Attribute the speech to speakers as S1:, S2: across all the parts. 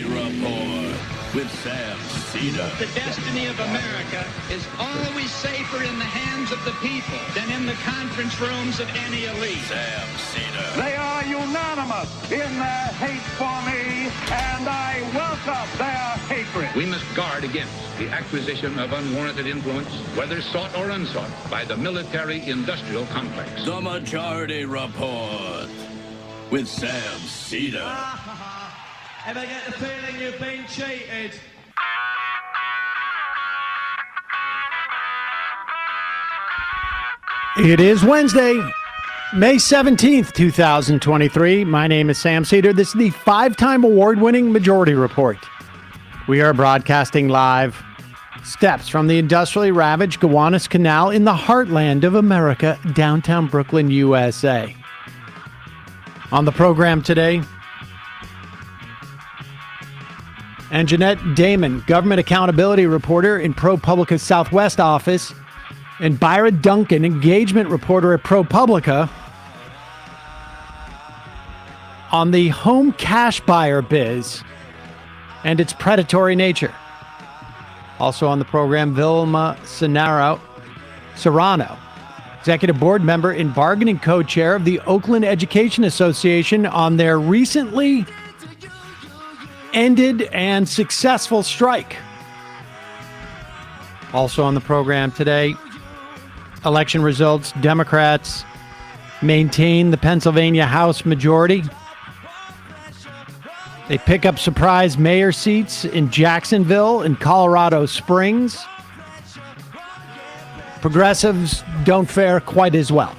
S1: Report with Sam Seder.
S2: The destiny of America is always safer in the hands of the people than in the conference rooms of any elite.
S1: Sam Seder.
S3: They are unanimous in their hate for me, and I welcome their hatred.
S4: We must guard against the acquisition of unwarranted influence, whether sought or unsought, by the military-industrial complex.
S1: The Majority Report with Sam Seder.
S5: Ever get the feeling you've been cheated?
S6: It is Wednesday, May 17th, 2023. My name is Sam Seder. This is the five-time award-winning Majority Report. We are broadcasting live steps from the industrially ravaged Gowanus Canal in the heartland of America, downtown Brooklyn, USA. On the program today, Anjeanette Damon, government accountability reporter in ProPublica's Southwest office, and Byard Duncan, engagement reporter at ProPublica, on the home cash buyer biz and its predatory nature. Also on the program, Vilma Serrano, executive board member and bargaining co-chair of the Oakland Education Association, on their recently ended and successful strike. Also on the program today, election results. Democrats maintain the Pennsylvania House majority. They pick up surprise mayor seats in Jacksonville and Colorado Springs. Progressives don't fare quite as well.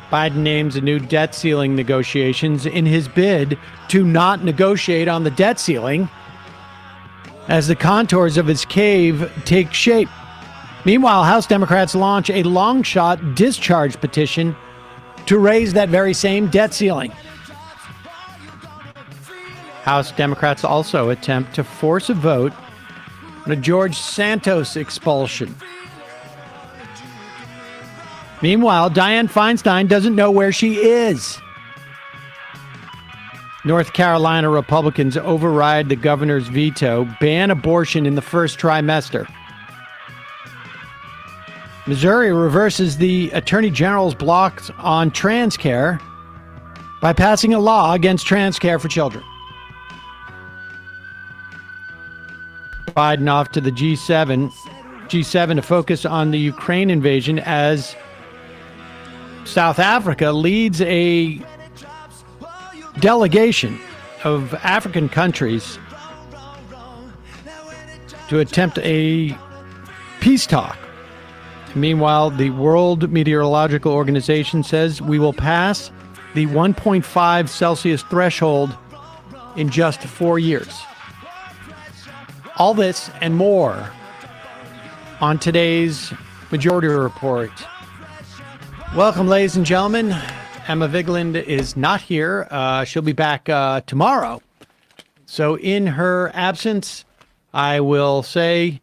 S6: Biden names a new debt ceiling negotiations in his bid to not negotiate on the debt ceiling as the contours of his cave take shape. Meanwhile, House Democrats launch a long-shot discharge petition to raise that very same debt ceiling. House Democrats also attempt to force a vote on a George Santos expulsion. Meanwhile, Dianne Feinstein doesn't know where she is. North Carolina Republicans override the governor's veto, ban abortion in the first trimester. Missouri reverses the attorney general's block on trans care by passing a law against trans care for children. Biden off to the G7 to focus on the Ukraine invasion as South Africa leads a delegation of African countries to attempt a peace talk. Meanwhile, the World Meteorological Organization says we will pass the 1.5 Celsius threshold in just 4 years. All this and more on today's Majority Report. Welcome, ladies and gentlemen. Emma Vigeland is not here. She'll be back tomorrow. So in her absence, I will say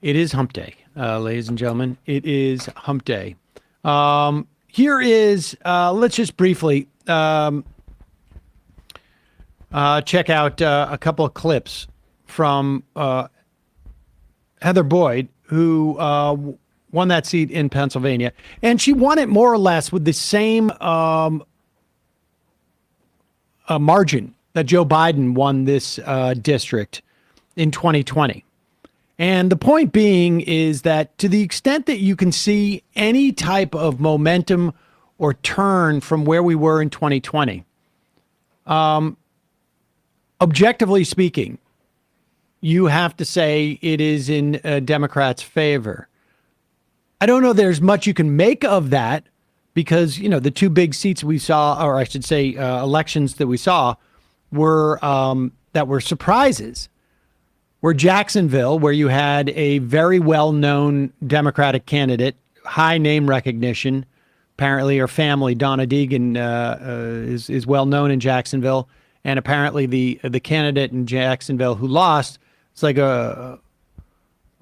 S6: it is Hump Day, ladies and gentlemen. It is Hump Day. Here is, let's just briefly check out a couple of clips from Heather Boyd, who won that seat in Pennsylvania. And she won it more or less with the same margin that Joe Biden won this district in 2020. And the point being is that to the extent that you can see any type of momentum or turn from where we were in 2020, objectively speaking, you have to say it is in Democrats' favor. I don't know there's much you can make of that because, you know, the two big seats we saw, or I should say elections that we saw, were that were surprises. Were Jacksonville, where you had a very well-known Democratic candidate, high name recognition. Apparently her family, Donna Deegan, is well-known in Jacksonville. And apparently the candidate in Jacksonville who lost, it's like a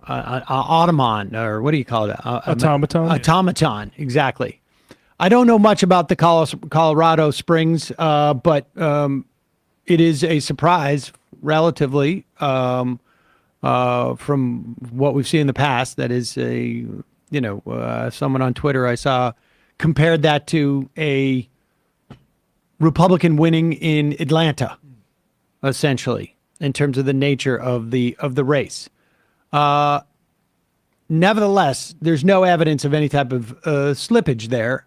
S6: automaton, or what do you call it?
S7: Automaton?
S6: Automaton, exactly. I don't know much about the Colorado Springs, but it is a surprise, relatively, from what we've seen in the past. That is someone on Twitter I saw compared that to a Republican winning in Atlanta, essentially, in terms of the nature of the race. Nevertheless, there's no evidence of any type of slippage there.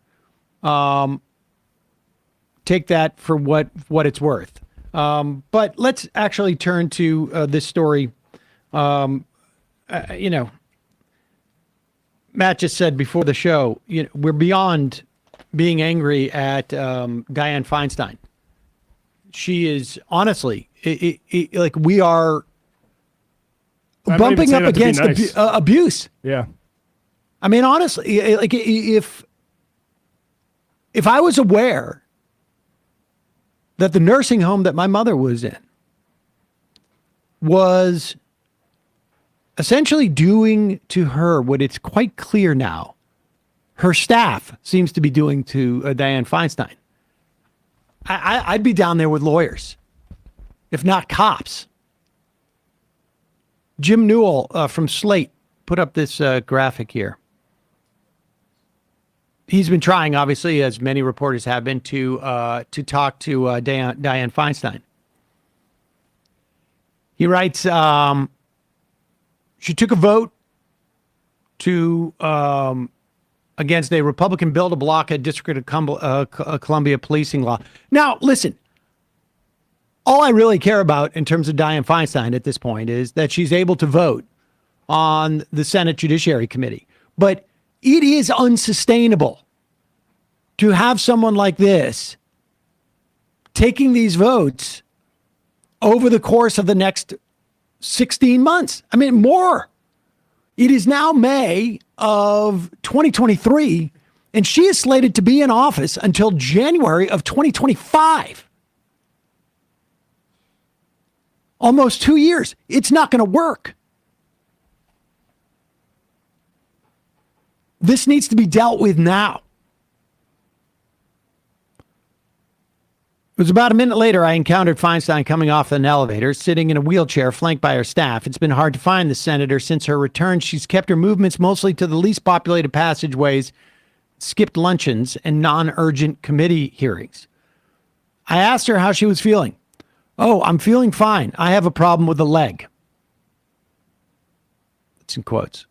S6: Take that for what it's worth. But let's actually turn to this story. Matt just said before the show, we're beyond being angry at Dianne Feinstein. She is honestly, like we are bumping up against abuse.
S7: Yeah.
S6: I mean, honestly, like if I was aware that the nursing home that my mother was in was essentially doing to her what it's quite clear now her staff seems to be doing to Dianne Feinstein, I'd be down there with lawyers, if not cops. Jim Newell from Slate put up this graphic here. He's been trying, obviously, as many reporters have been, to talk to Dianne Feinstein. He writes, she took a vote to against a Republican bill to block a District of Columbia policing law. Now, listen, all I really care about in terms of Dianne Feinstein at this point is that she's able to vote on the Senate Judiciary Committee. But it is unsustainable to have someone like this taking these votes over the course of the next 16 months. I mean, more. It is now May of 2023, and she is slated to be in office until January of 2025. Almost 2 years. It's not going to work. This needs to be dealt with now. It was about a minute later I encountered Feinstein coming off an elevator, sitting in a wheelchair flanked by her staff. It's been hard to find the senator since her return. She's kept her movements mostly to the least populated passageways, skipped luncheons, and non-urgent committee hearings. I asked her how she was feeling. "Oh, I'm feeling fine. I have a problem with the leg." It's in quotes.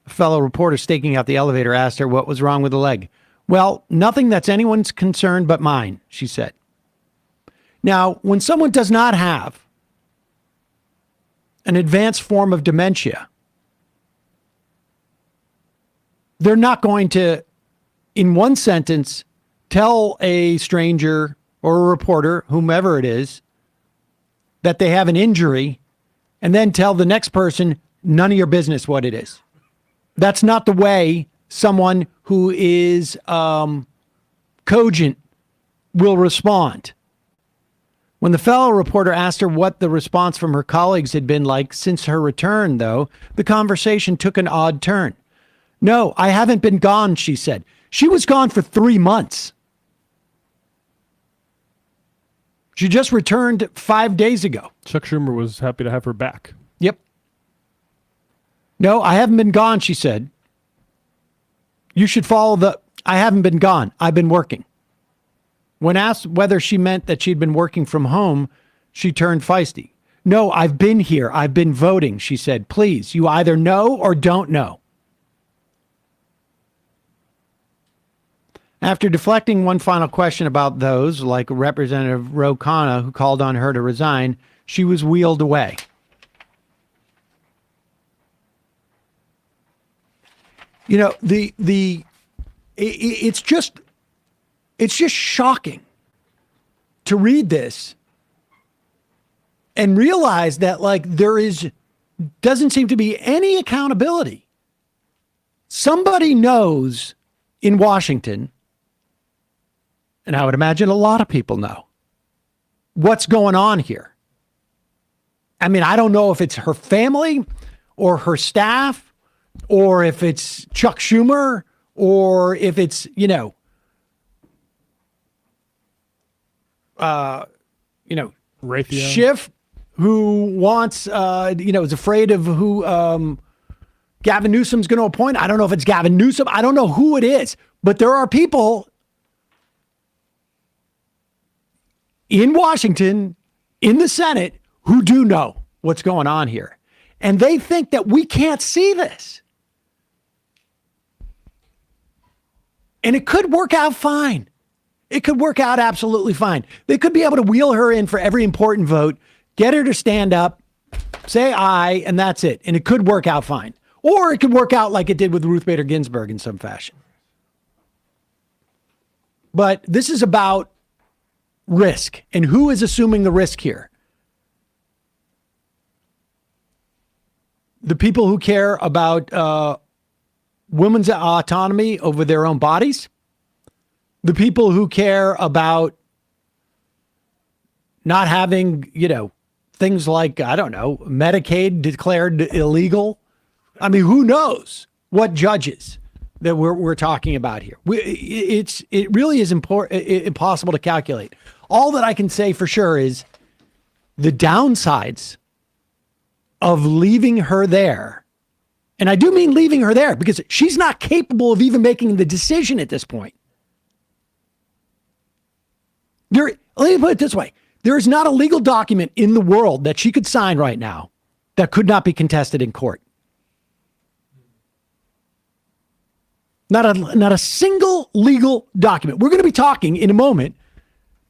S6: A fellow reporter staking out the elevator asked her what was wrong with the leg. "Well, nothing that's anyone's concern but mine," she said. Now, when someone does not have an advanced form of dementia, they're not going to, in one sentence, tell a stranger or a reporter, whomever it is, that they have an injury, and then tell the next person, none of your business what it is. That's not the way someone who is cogent will respond. When the fellow reporter asked her what the response from her colleagues had been like since her return, though, the conversation took an odd turn. "No, I haven't been gone," she said. She was gone for 3 months. She just returned 5 days ago.
S7: Chuck Schumer was happy to have her back.
S6: Yep. "No, I haven't been gone," she said. "You should follow the, I haven't been gone. I've been working." When asked whether she meant that she'd been working from home, she turned feisty. "No, I've been here. I've been voting," she said. "Please, you either know or don't know." After deflecting one final question about those, like Representative Ro Khanna, who called on her to resign, she was wheeled away. You know, it's just shocking to read this and realize that, like, doesn't seem to be any accountability. Somebody knows in Washington, and I would imagine a lot of people know, what's going on here. I mean, I don't know if it's her family or her staff or if it's Chuck Schumer or if it's,
S7: Raytheon.
S6: Schiff, who wants, is afraid of who Gavin Newsom's going to appoint. I don't know if it's Gavin Newsom. I don't know who it is. But there are people in Washington, in the Senate, who do know what's going on here. And they think that we can't see this. And it could work out fine. It could work out absolutely fine. They could be able to wheel her in for every important vote, get her to stand up, say aye, and that's it. And it could work out fine. Or it could work out like it did with Ruth Bader Ginsburg in some fashion. But this is about risk. And who is assuming the risk here? The people who care about women's autonomy over their own bodies, the people who care about not having, things like, Medicaid declared illegal. I mean, who knows what judges that we're talking about here? It really is impossible to calculate. All that I can say for sure is the downsides of leaving her there. And I do mean leaving her there because she's not capable of even making the decision at this point. Let me put it this way. There is not a legal document in the world that she could sign right now that could not be contested in court. Not a single legal document. We're going to be talking in a moment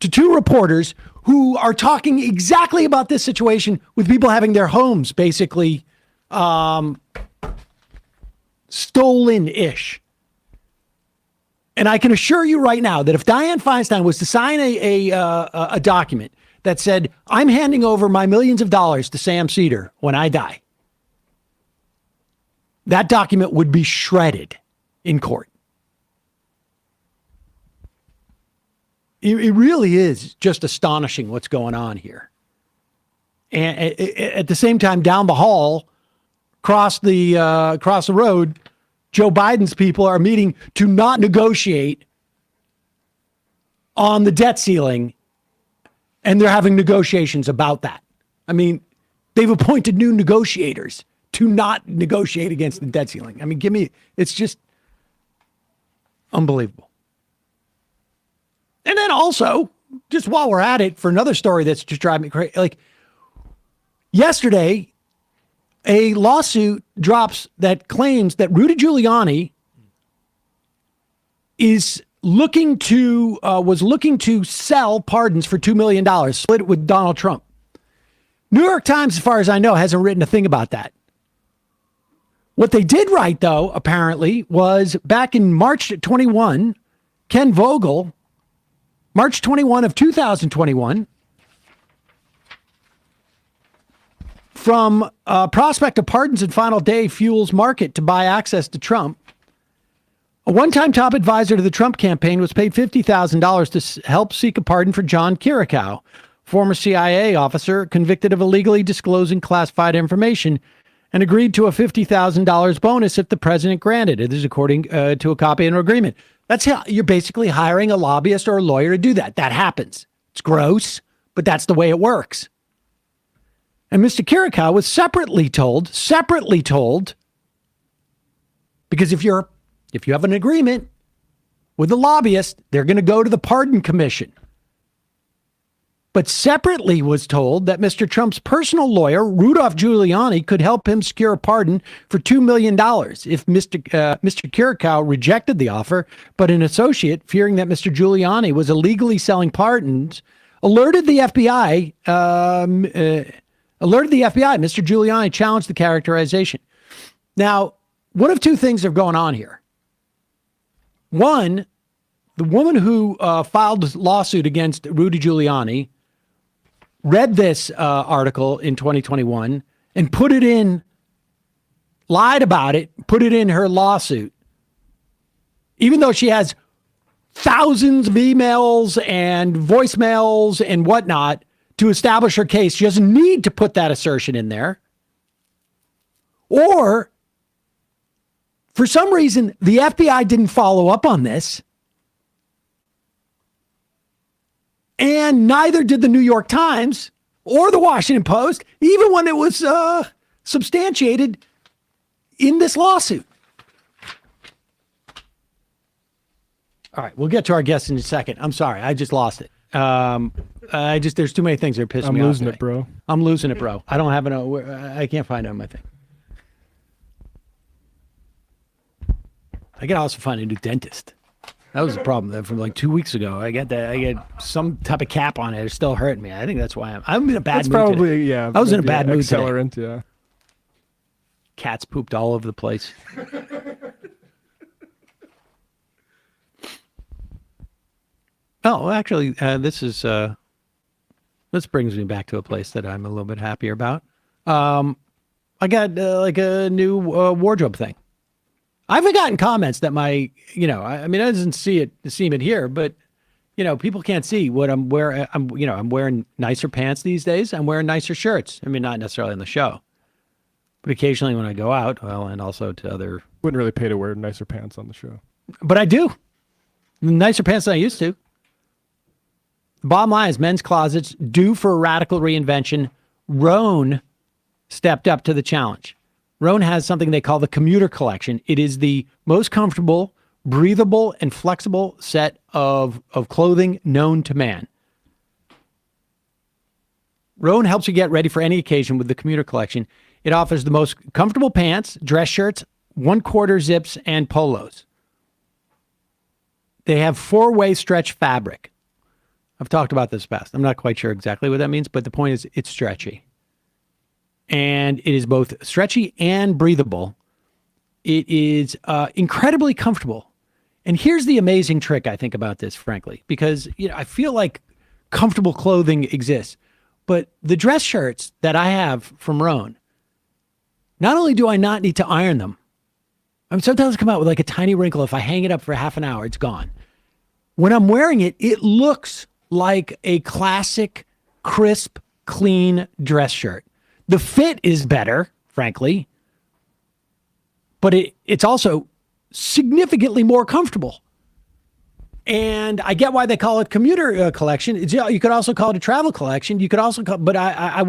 S6: to two reporters who are talking exactly about this situation with people having their homes basically stolen-ish. And I can assure you right now that if Dianne Feinstein was to sign a document that said, I'm handing over my millions of dollars to Sam Seder when I die, that document would be shredded in court. It really is just astonishing what's going on here. And at the same time, down the hall, across the road, Joe Biden's people are meeting to not negotiate on the debt ceiling, and they're having negotiations about that. I mean, they've appointed new negotiators to not negotiate against the debt ceiling. I mean, it's just unbelievable. And then also, just while we're at it, for another story that's just driving me crazy, like yesterday, a lawsuit drops that claims that Rudy Giuliani was looking to sell pardons for $2 million, split it with Donald Trump. New York Times, as far as I know, hasn't written a thing about that. What they did write, though, apparently, was back in March 21, Ken Vogel, March 21 of 2021, from prospect of pardons and final day fuels market to buy access to Trump. A one-time top advisor to the Trump campaign was paid $50,000 to help seek a pardon for John Kiriakou, former CIA officer convicted of illegally disclosing classified information, and agreed to a $50,000 bonus if the president granted it. This is according to a copy of an agreement. That's how you're basically hiring a lobbyist or a lawyer to do that. That happens. It's gross, but that's the way it works. And Mr. Kiriakou was separately told, because if you have an agreement with a lobbyist, they're going to go to the pardon commission. But separately was told that Mr. Trump's personal lawyer, Rudolph Giuliani, could help him secure a pardon for $2 million if Mr. Kiriakou rejected the offer. But an associate, fearing that Mr. Giuliani was illegally selling pardons, alerted the FBI. Mr. Giuliani challenged the characterization. Now, one of two things are going on here. One, the woman who filed this lawsuit against Rudy Giuliani read this article in 2021 and lied about it, put it in her lawsuit. Even though she has thousands of emails and voicemails and whatnot to establish her case, she doesn't need to put that assertion in there. Or, for some reason, the FBI didn't follow up on this. And neither did the New York Times, or the Washington Post, even when it was substantiated in this lawsuit. All right, we'll get to our guests in a second. I'm sorry, I just lost it. There's too many things that are pissing me off.
S7: I'm losing it, bro.
S6: I'm losing it, bro. I don't have I can't find it on my thing. I can also find a new dentist. That was the problem from like 2 weeks ago. I get some type of cap on it. It's still hurting me. I think that's why I'm in a bad mood.
S7: That's probably
S6: today.
S7: yeah.
S6: I was in a bad mood today.
S7: Accelerant, yeah.
S6: Cats pooped all over the place. Oh, actually, this brings me back to a place that I'm a little bit happier about. I got like a new wardrobe thing. I've gotten comments that I didn't see it here, but people can't see what I'm wearing. I'm wearing nicer pants these days. I'm wearing nicer shirts. I mean, not necessarily on the show, but occasionally when I go out, well, and also to other.
S7: Wouldn't really pay to wear nicer pants on the show.
S6: But I do. Nicer pants than I used to. The bottom line is men's closets due for a radical reinvention. Roan stepped up to the challenge. Roan has something they call the commuter collection. It is the most comfortable, breathable, and flexible set of clothing known to man. Roan helps you get ready for any occasion with the commuter collection. It offers the most comfortable pants, dress shirts, 1/4 zips, and polos. They have 4-way stretch fabric. I've talked about this past. I'm not quite sure exactly what that means, but the point is it's stretchy. And it is both stretchy and breathable. It is incredibly comfortable. And here's the amazing trick, I think, about this, frankly, because I feel like comfortable clothing exists. But the dress shirts that I have from Roan, not only do I not need to iron them, sometimes I come out with like a tiny wrinkle. If I hang it up for half an hour, it's gone. When I'm wearing it, it looks like a classic, crisp, clean dress shirt. The fit is better, frankly, but it's also significantly more comfortable. And I get why they call it commuter collection. You could also call it a travel collection. You could also but I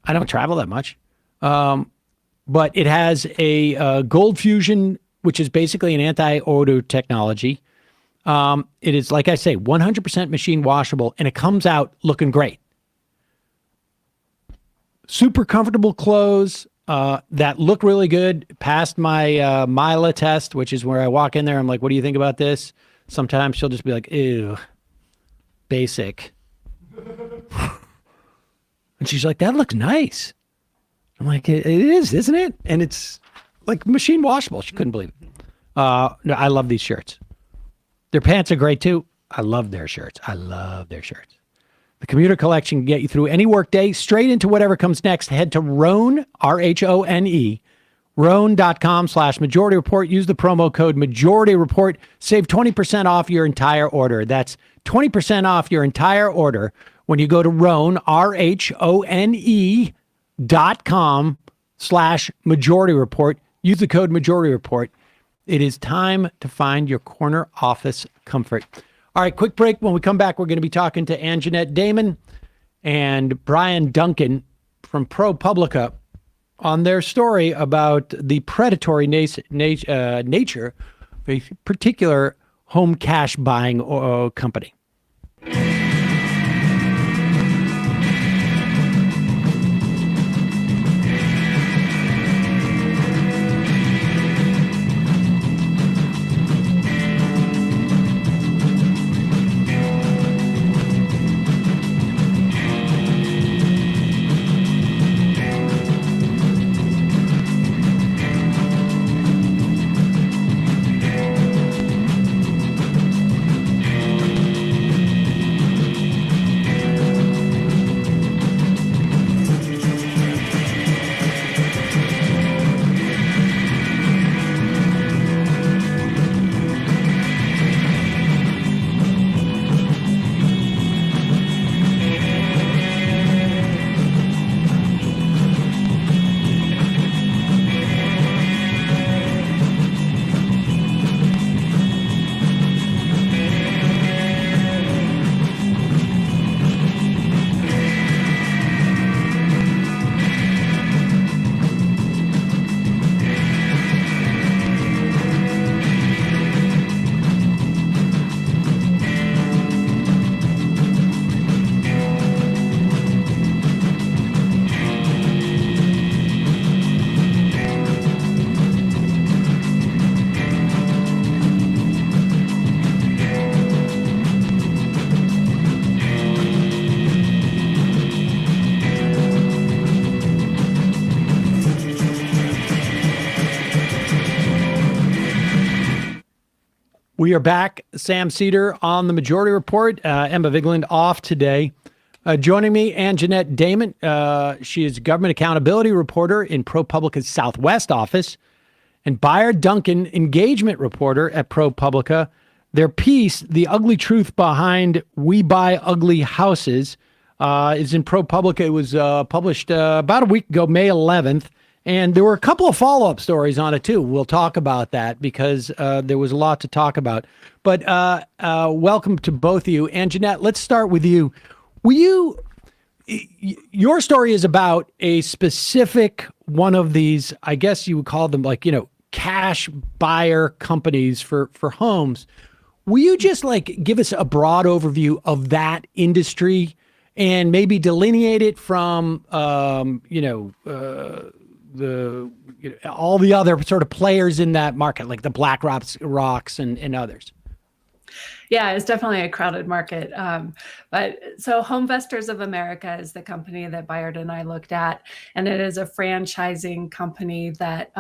S6: don't travel that much. But it has a gold fusion, which is basically an anti-odor technology. It is, like I say, 100% machine washable, and it comes out looking great. Super comfortable clothes that look really good. Passed my Mila test, which is where I walk in there. I'm like, what do you think about this? Sometimes she'll just be like, ew, basic. And she's like, that looks nice. I'm like, it is, isn't it? And it's like machine washable. She couldn't believe it. No, I love these shirts. Their pants are great too. I love their shirts. The commuter collection can get you through any workday, straight into whatever comes next. Head to Roan, RHONE, Roan.com/Majority Report. Use the promo code Majority Report. Save 20% off your entire order. That's 20% off your entire order when you go to Roan, RHONE.com/Majority Report. Use the code Majority Report. It is time to find your corner office comfort. All right, quick break. When we come back, we're going to be talking to Anjeanette Damon and Byard Duncan from ProPublica on their story about the predatory nature of a particular home cash buying company. We are back. Sam Seder on the Majority Report. Emma Vigeland off today. Joining me, Anjeanette Damon. She is government accountability reporter in ProPublica's Southwest office, and Byard Duncan, engagement reporter at ProPublica. Their piece, "The Ugly Truth Behind We Buy Ugly Houses," is in ProPublica. It was published about a week ago, May 11th. And there were a couple of follow-up stories on it, too. We'll talk about that because there was a lot to talk about. But welcome to both of you. Anjeanette, let's start with you. Your story is about a specific one of these, I guess you would call them cash buyer companies for homes. Will you just give us a broad overview of that industry and maybe delineate it from, all the other sort of players in that market, like the BlackRocks and others?
S8: Yeah, it's definitely a crowded market. But so Homevestors of America is the company that Byard and I looked at, and it is a franchising company that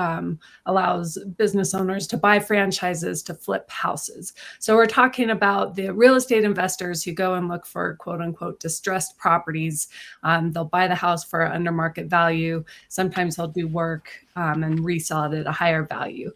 S8: allows business owners to buy franchises to flip houses. So we're talking about the real estate investors who go and look for quote unquote distressed properties. They'll buy the house for under market value. Sometimes they'll do work and resell it at a higher value.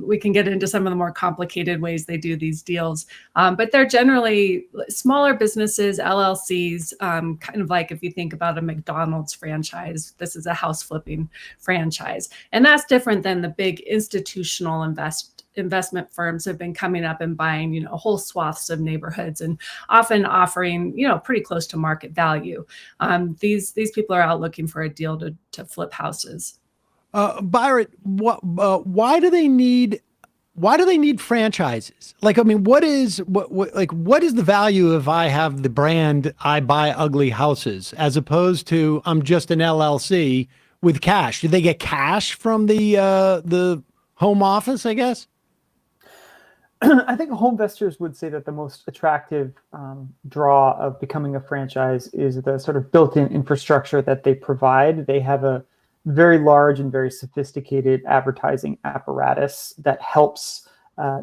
S8: We can get into some of the more complicated ways they do these deals, but they're generally smaller businesses, LLCs, kind of like if you think about a McDonald's franchise, this is a house flipping franchise. And that's different than the big institutional investment firms have been coming up and buying, whole swaths of neighborhoods and often offering, pretty close to market value. These people are out looking for a deal to flip houses.
S6: Byard, why do they need franchises? What is the value if I have the brand I buy ugly houses as opposed to I'm just an LLC with cash? Do they get cash from the home office, I guess?
S9: I think Homevestors would say that the most attractive draw of becoming a franchise is the sort of built-in infrastructure that they provide. They have a very large and very sophisticated advertising apparatus that helps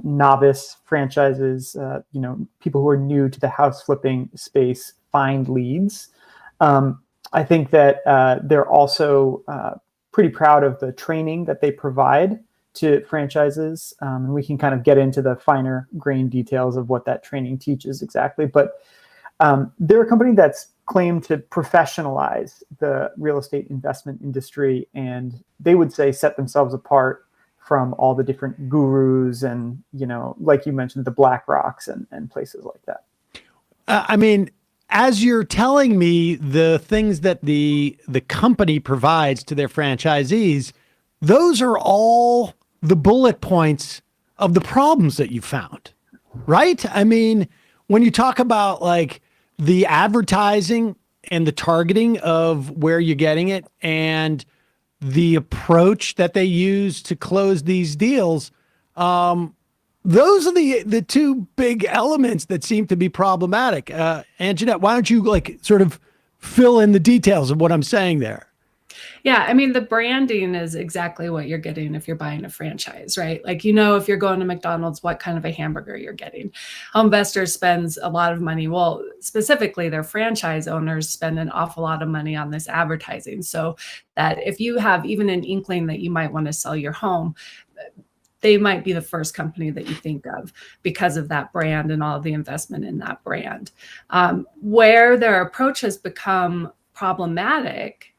S9: novice franchises, people who are new to the house flipping space, find leads. I think that they're also pretty proud of the training that they provide to franchises. And we can kind of get into the finer grain details of what that training teaches exactly. But they're a company that's claimed to professionalize the real estate investment industry, and they would say set themselves apart from all the different gurus and, like you mentioned, the BlackRocks and places like that.
S6: As you're telling me the things that the company provides to their franchisees, those are all the bullet points of the problems that you found, right? When you talk about the advertising and the targeting of where you're getting it and the approach that they use to close these deals, those are the two big elements that seem to be problematic. Anjeanette, why don't you sort of fill in the details of what I'm saying there?
S8: Yeah, the branding is exactly what you're getting if you're buying a franchise, right? If you're going to McDonald's, what kind of a hamburger you're getting. Homevestors spends a lot of money. Well, specifically, their franchise owners spend an awful lot of money on this advertising. So that if you have even an inkling that you might want to sell your home, they might be the first company that you think of because of that brand and all of the investment in that brand. Where their approach has become problematic,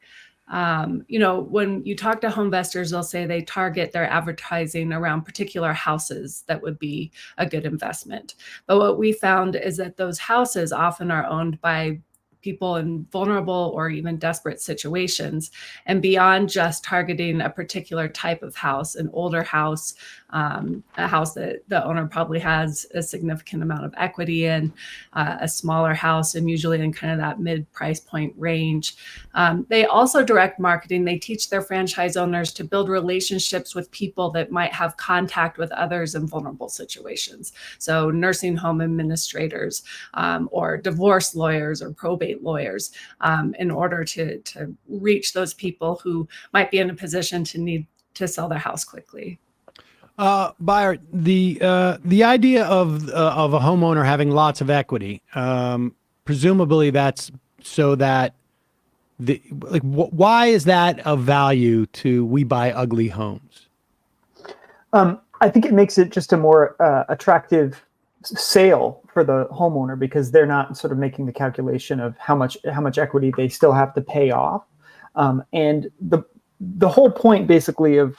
S8: when you talk to Homevestors, they'll say they target their advertising around particular houses that would be a good investment. But what we found is that those houses often are owned by people in vulnerable or even desperate situations. And beyond just targeting a particular type of house, an older house, a house that the owner probably has a significant amount of equity in, a smaller house, and usually in kind of that mid-price point range. They also direct marketing. They teach their franchise owners to build relationships with people that might have contact with others in vulnerable situations. So nursing home administrators or divorce lawyers or probate lawyers in order to reach those people who might be in a position to need to sell their house quickly.
S6: Byard, the idea of a homeowner having lots of equity, presumably that's so that why is that of value to We Buy Ugly Homes?
S9: I think it makes it just a more attractive sale for the homeowner because they're not sort of making the calculation of how much equity they still have to pay off, and the whole point basically of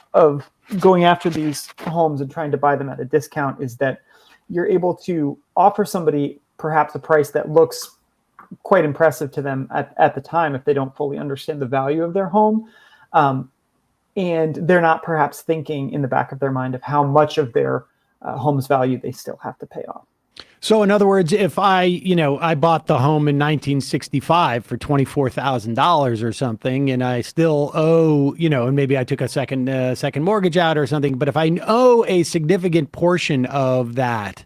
S9: going after these homes and trying to buy them at a discount is that you're able to offer somebody perhaps a price that looks quite impressive to them at the time if they don't fully understand the value of their home. And they're not perhaps thinking in the back of their mind of how much of their home's value they still have to pay off.
S6: So in other words, if I bought the home in 1965 for $24,000 or something, and I still owe, and maybe I took a second mortgage out or something, but if I owe a significant portion of that,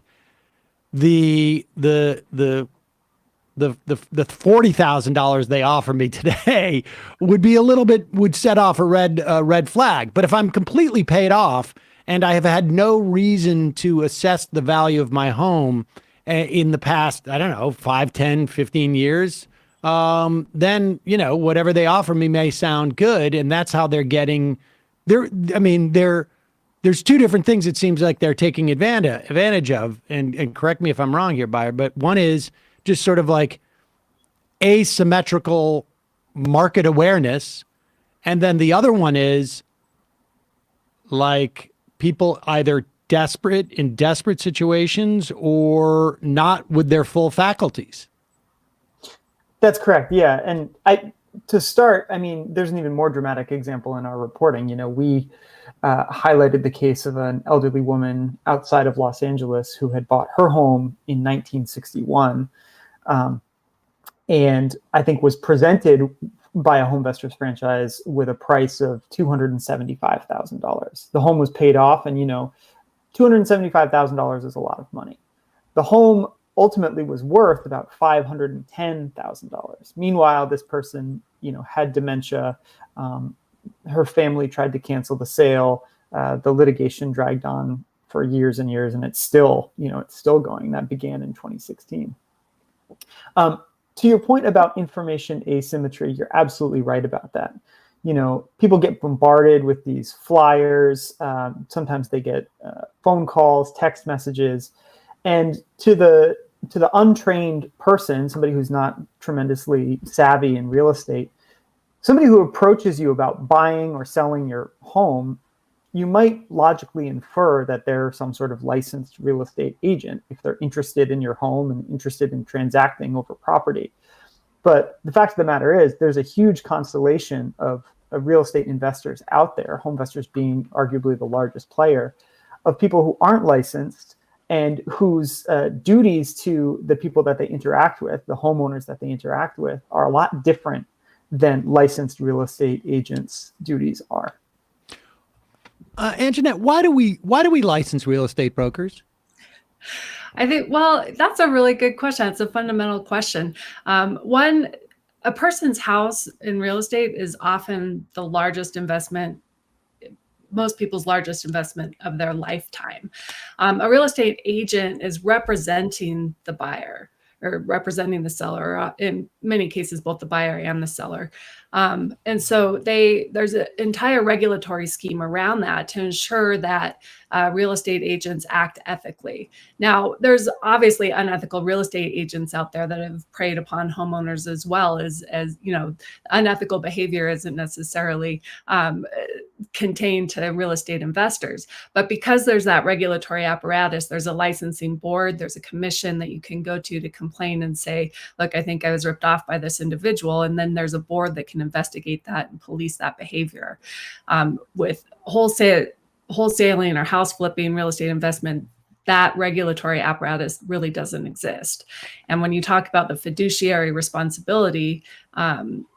S6: the $40,000 they offer me today would set off a red flag. But if I'm completely paid off and I have had no reason to assess the value of my home in the past, I don't know, 5, 10, 15 years, then, whatever they offer me may sound good. And that's how they're getting there's two different things it seems like they're taking advantage of. And correct me if I'm wrong here, Byard, but one is just sort of like asymmetrical market awareness. And then the other one is like people either in desperate situations or not with their full faculties.
S9: That's correct. Yeah. And to start, there's an even more dramatic example in our reporting. We highlighted the case of an elderly woman outside of Los Angeles who had bought her home in 1961. And I think was presented by a Homevestors franchise with a price of $275,000. The home was paid off, and $275,000 is a lot of money. The home ultimately was worth about $510,000. Meanwhile, this person, had dementia. Her family tried to cancel the sale. The litigation dragged on for years and years, and it's still going. That began in 2016. To your point about information asymmetry, you're absolutely right about that. People get bombarded with these flyers. Sometimes they get phone calls, text messages, and to the untrained person, somebody who's not tremendously savvy in real estate, somebody who approaches you about buying or selling your home, you might logically infer that they're some sort of licensed real estate agent if they're interested in your home and interested in transacting over property. But the fact of the matter is there's a huge constellation of real estate investors out there, Homevestors being arguably the largest player, of people who aren't licensed and whose duties to the people that they interact with, the homeowners that they interact with, are a lot different than licensed real estate agents' duties are.
S6: Anjeanette, why do we license real estate brokers?
S8: I think, that's a really good question. It's a fundamental question. A person's house in real estate is often the largest investment, most people's largest investment of their lifetime. A real estate agent is representing the buyer or representing the seller, in many cases, both the buyer and the seller. And so there's an entire regulatory scheme around that to ensure that real estate agents act ethically. Now, there's obviously unethical real estate agents out there that have preyed upon homeowners as well as unethical behavior isn't necessarily contained to real estate investors. But because there's that regulatory apparatus, there's a licensing board, there's a commission that you can go to complain and say, look, I think I was ripped off by this individual. And then there's a board that can investigate that and police that behavior. With wholesaling or house flipping real estate investment, that regulatory apparatus really doesn't exist. And when you talk about the fiduciary responsibility,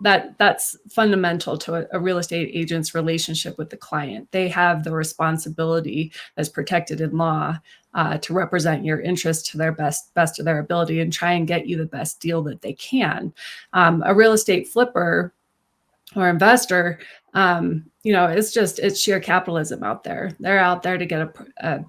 S8: that's fundamental to a real estate agent's relationship with the client. They have the responsibility as protected in law to represent your interests to their best of their ability and try and get you the best deal that they can. A real estate flipper or investor, it's sheer capitalism out there. They're out there to get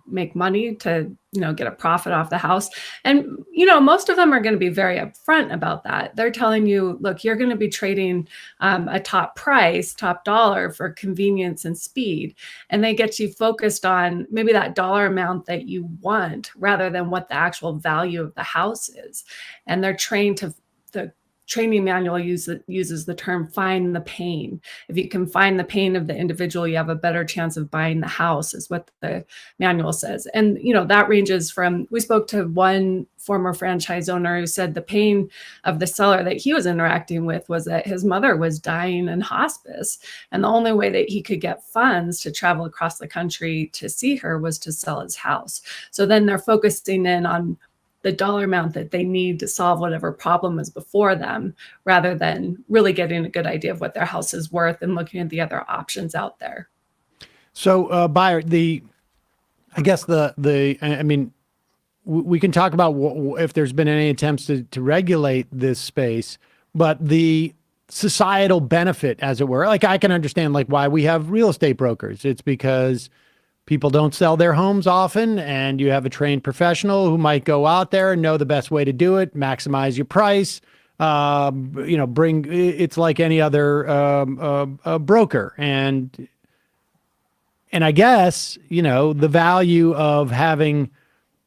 S8: make money, to, get a profit off the house. And, most of them are going to be very upfront about that. They're telling you, look, you're going to be trading a top price, top dollar for convenience and speed. And they get you focused on maybe that dollar amount that you want rather than what the actual value of the house is. And they're trained to, the training manual uses the term find the pain. If you can find the pain of the individual, you have a better chance of buying the house, is what the manual says. And, that ranges from, we spoke to one former franchise owner who said the pain of the seller that he was interacting with was that his mother was dying in hospice. And the only way that he could get funds to travel across the country to see her was to sell his house. So then they're focusing in on the dollar amount that they need to solve whatever problem is before them, rather than really getting a good idea of what their house is worth and looking at the other options out there.
S6: So, Byard, we can talk about if there's been any attempts to regulate this space, but the societal benefit, as it were, like I can understand like why we have real estate brokers. It's because people don't sell their homes often, and you have a trained professional who might go out there and know the best way to do it, maximize your price, it's like any other broker. And I guess, the value of having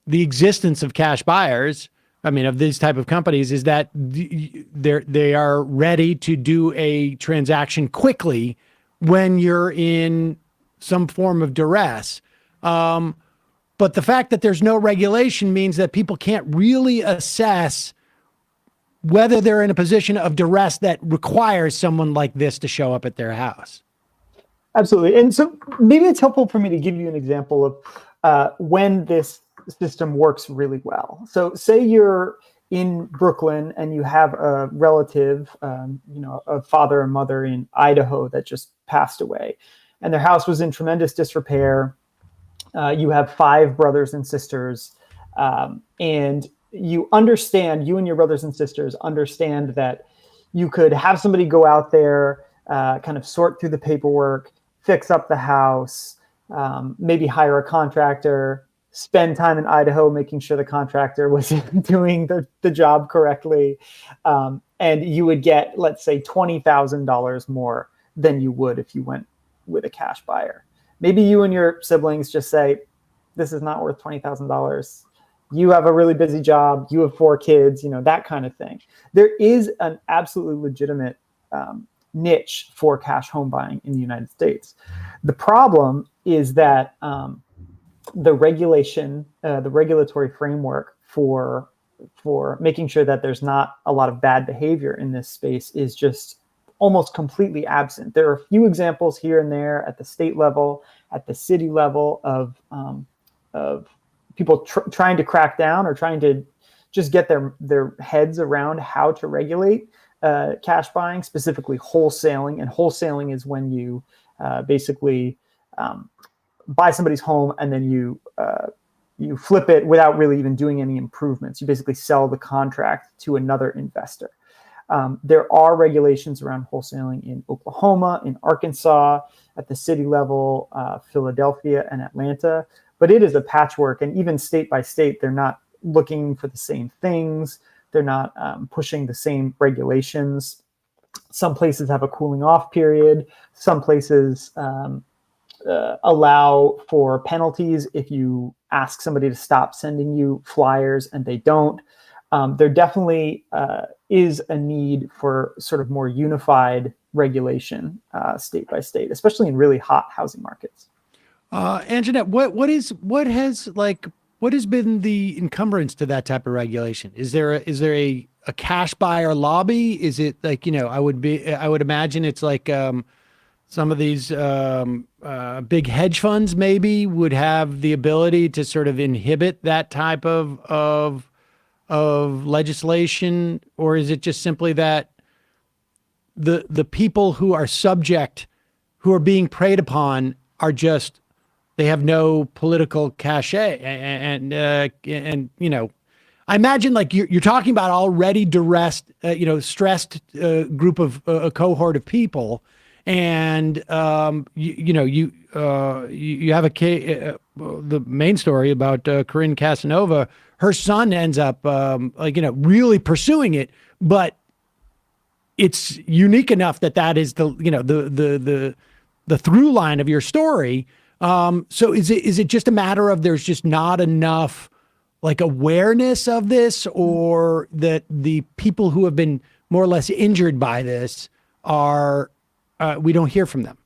S6: the existence of cash buyers, of these type of companies, is that they are ready to do a transaction quickly when you're in some form of duress. But the fact that there's no regulation means that people can't really assess whether they're in a position of duress that requires someone like this to show up at their house.
S9: Absolutely. And so maybe it's helpful for me to give you an example of when this system works really well. So say you're in Brooklyn and you have a relative, a father and mother in Idaho that just passed away, and their house was in tremendous disrepair. You have 5 brothers and sisters, and you and your brothers and sisters understand that you could have somebody go out there, kind of sort through the paperwork, fix up the house, maybe hire a contractor, spend time in Idaho making sure the contractor was doing the job correctly, and you would get, let's say, $20,000 more than you would if you went with a cash buyer. Maybe you and your siblings just say, this is not worth $20,000. You have a really busy job. You have 4 kids, that kind of thing. There is an absolutely legitimate niche for cash home buying in the United States. The problem is that the regulatory framework for making sure that there's not a lot of bad behavior in this space is just almost completely absent. There are a few examples here and there at the state level, at the city level of people trying to crack down or trying to just get their heads around how to regulate cash buying, specifically wholesaling. And wholesaling is when you basically buy somebody's home and then you flip it without really even doing any improvements. You basically sell the contract to another investor. There are regulations around wholesaling in Oklahoma, in Arkansas, at the city level, Philadelphia and Atlanta, but it is a patchwork. And even state by state, they're not looking for the same things. They're not pushing the same regulations. Some places have a cooling off period. Some places allow for penalties if you ask somebody to stop sending you flyers and they don't. There definitely is a need for sort of more unified regulation state by state, especially in really hot housing markets.
S6: Anjeanette, what has been the encumbrance to that type of regulation? Is there a cash buyer lobby? Is it like, I would imagine it's like some of these big hedge funds maybe would have the ability to sort of inhibit that type of legislation, or is it just simply that the people who are being preyed upon are just, they have no political cachet, and I imagine like you're talking about already stressed group of a cohort of people, And you have a case, the main story about Corinne Casanova. Her son ends up really pursuing it, but it's unique enough that is the through line of your story. So is it just a matter of there's just not enough like awareness of this, or that the people who have been more or less injured by this are we don't hear from them?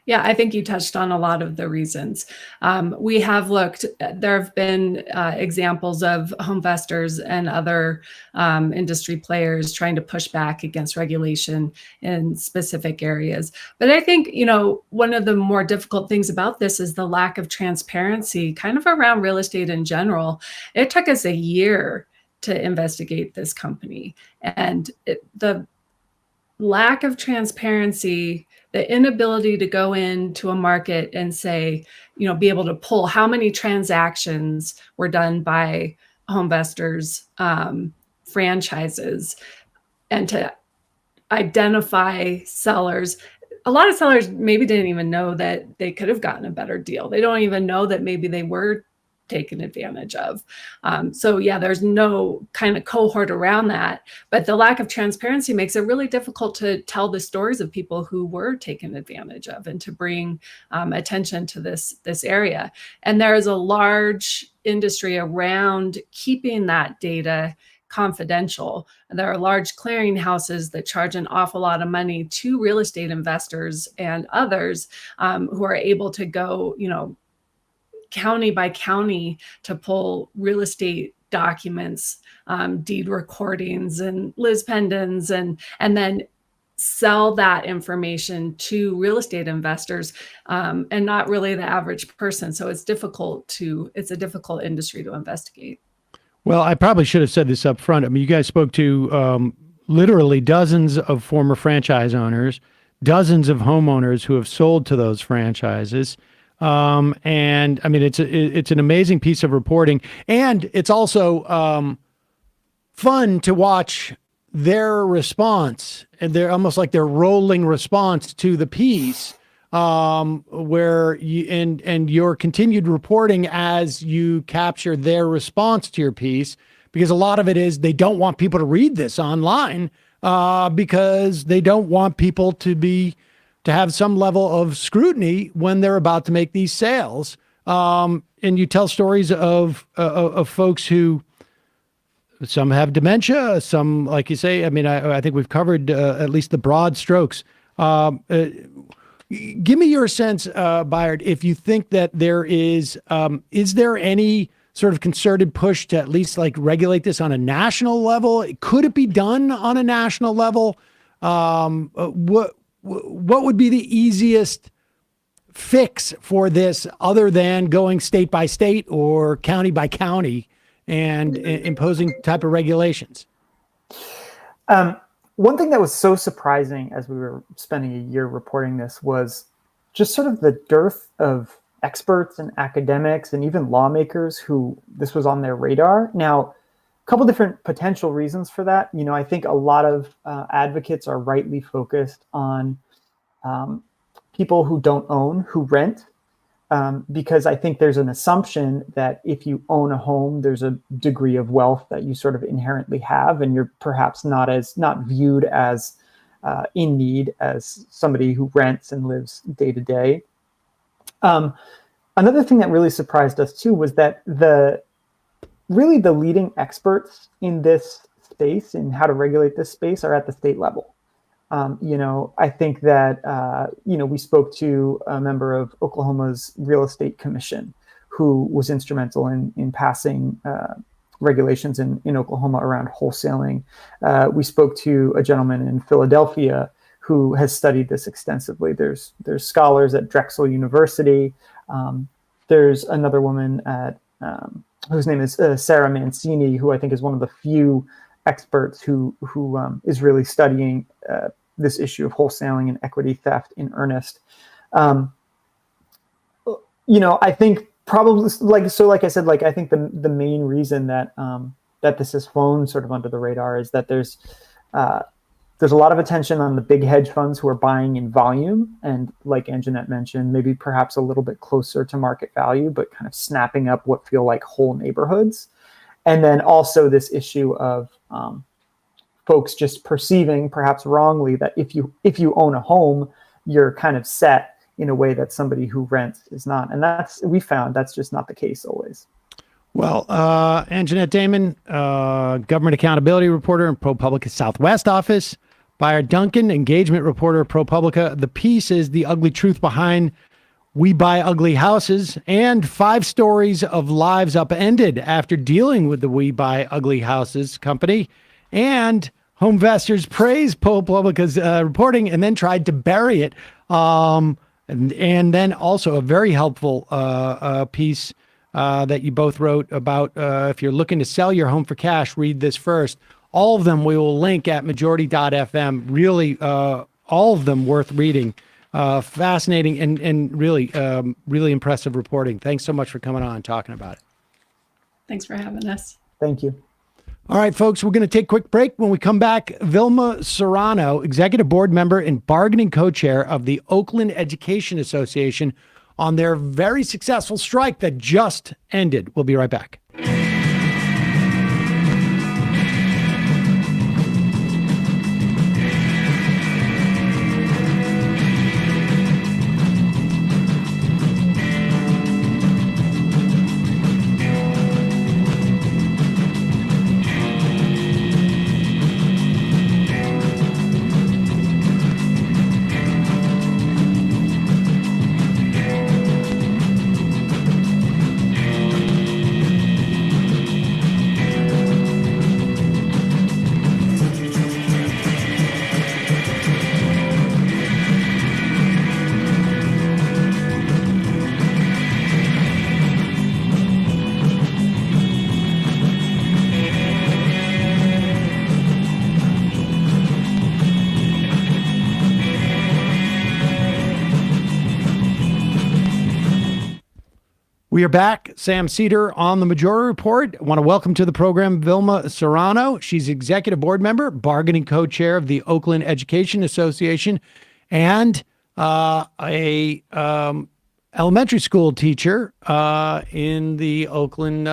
S8: Yeah, I think you touched on a lot of the reasons. We have looked, there have been examples of home investors and other industry players trying to push back against regulation in specific areas. But I think, one of the more difficult things about this is the lack of transparency kind of around real estate in general. It took us a year to investigate this company, and the lack of transparency, the inability to go into a market and say, be able to pull how many transactions were done by home investors, franchises, and to identify sellers. A lot of sellers maybe didn't even know that they could have gotten a better deal. They don't even know that maybe they were taken advantage of. So yeah, there's no kind of cohort around that, but the lack of transparency makes it really difficult to tell the stories of people who were taken advantage of and to bring attention to this area. And there is a large industry around keeping that data confidential. There are large clearinghouses that charge an awful lot of money to real estate investors and others who are able to go, county by county to pull real estate documents, deed recordings and lis pendens, and then sell that information to real estate investors, and not really the average person. So it's a difficult industry to investigate.
S6: Well, I probably should have said this up front. I mean, you guys spoke to literally dozens of former franchise owners, dozens of homeowners who have sold to those franchises. And I mean, it's an amazing piece of reporting, and it's also fun to watch their response, and they're almost like their rolling response to the piece, where you and your continued reporting as you capture their response to your piece, because a lot of it is they don't want people to read this online, because they don't want people to have some level of scrutiny when they're about to make these sales. And you tell stories of folks who, some have dementia, some, like you say, I mean, I think we've covered at least the broad strokes. Give me your sense, Byard, if you think that there is there any sort of concerted push to at least like regulate this on a national level? Could it be done on a national level? What would be the easiest fix for this other than going state by state or county by county and imposing type of regulations?
S9: One thing that was so surprising as we were spending a year reporting this was just sort of the dearth of experts and academics and even lawmakers who this was on their radar. Now, a couple different potential reasons for that. I think a lot of advocates are rightly focused on people who don't own, who rent, because I think there's an assumption that if you own a home, there's a degree of wealth that you sort of inherently have, and you're perhaps not viewed as in need as somebody who rents and lives day to day. Another thing that really surprised us too was that the leading experts in this space, in how to regulate this space, are at the state level. I think that, we spoke to a member of Oklahoma's Real Estate Commission who was instrumental in passing regulations in Oklahoma around wholesaling. We spoke to a gentleman in Philadelphia who has studied this extensively. There's scholars at Drexel University. There's another woman at whose name is Sarah Mancini, who I think is one of the few experts who is really studying this issue of wholesaling and equity theft in earnest. I think probably like I said, I think the main reason that that this has flown sort of under the radar is that there's There's a lot of attention on the big hedge funds who are buying in volume, and like Anjeanette mentioned, maybe perhaps a little bit closer to market value, but kind of snapping up what feel like whole neighborhoods. And then also this issue of folks just perceiving, perhaps wrongly, that if you own a home, you're kind of set in a way that somebody who rents is not. And we found that's just not the case always.
S6: Well, Anjeanette Damon, government accountability reporter in ProPublica Southwest office. Byard Duncan, engagement reporter at ProPublica. The piece is The Ugly Truth Behind We Buy Ugly Houses, and 5 stories of lives upended after dealing with the We Buy Ugly Houses company. And home investors praised ProPublica's reporting and then tried to bury it. And then also a very helpful piece that you both wrote about if you're looking to sell your home for cash, read this first. All of them we will link at majority.fm. Really, all of them worth reading. Fascinating and really, really impressive reporting. Thanks so much for coming on and talking about it.
S8: Thanks for having us.
S9: Thank you.
S6: All right, folks, we're going to take a quick break. When we come back, Vilma Serrano, executive board member and bargaining co-chair of the Oakland Education Association, on their very successful strike that just ended. We'll be right back. We are back. Sam Seder on the Majority Report. I want to welcome to the program Vilma Serrano. She's executive board member, bargaining co-chair of the Oakland Education Association, and a elementary school teacher in the Oakland